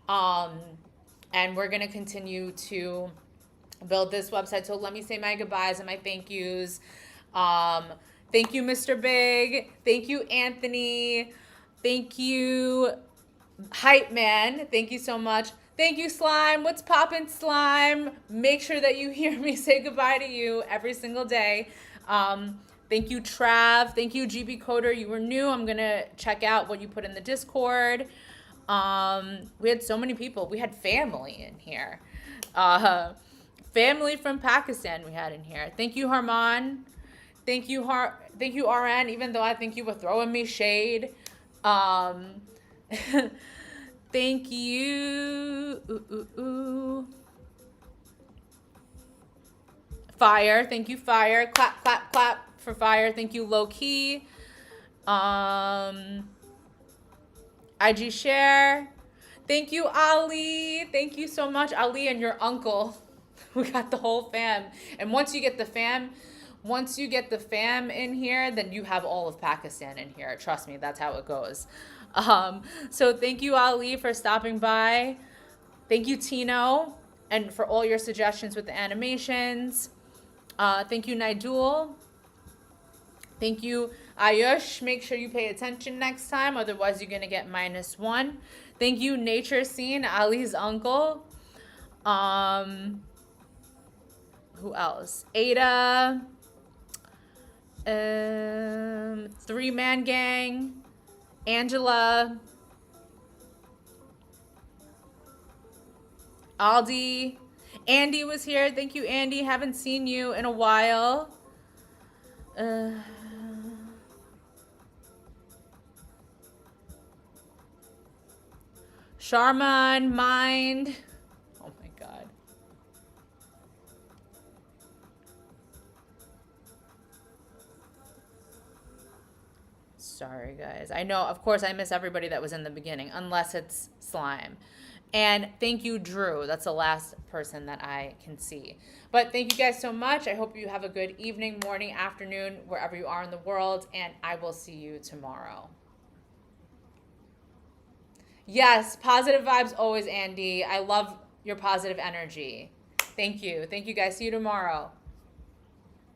S2: And we're going to continue to build this website. So let me say my goodbyes and my thank yous. Thank you, Mr. Big. Thank you, Anthony. Thank you, Hype Man. Thank you so much. Thank you, Slime. What's poppin', Slime? Make sure that you hear me say goodbye to you every single day. Thank you, Trav. Thank you, GB Coder. You were new. I'm going to check out what you put in the Discord. We had so many people. We had family in here. Family from Pakistan we had in here. Thank you, Harman. Thank you, RN, even though I think you were throwing me shade. Thank you. Fire. Thank you, Fire. Clap, clap, clap for Fire. Thank you, Low Key. IG Share. Thank you, Ali. Thank you so much, Ali, and your uncle. We got the whole fam. And once you get the fam in here, then you have all of Pakistan in here. Trust me, that's how it goes. So thank you, Ali, for stopping by. Thank you, Tino, and for all your suggestions with the animations. Thank you, Naidul. Thank you, Ayush. Make sure you pay attention next time, otherwise you're gonna get -1. Thank you, Nature Scene, Ali's uncle. Who else? Ada. 3-Man Gang. Angela. Aldi. Andy was here. Thank you, Andy. Haven't seen you in a while. Sharman, Mind. Oh my God. Sorry, guys. I know, of course, I miss everybody that was in the beginning, unless it's Slime. And thank you, Drew. That's the last person that I can see. But thank you guys so much. I hope you have a good evening, morning, afternoon, wherever you are in the world. And I will see you tomorrow. Yes, positive vibes always, Andy. I love your positive energy. Thank you. Thank you, guys. See you tomorrow.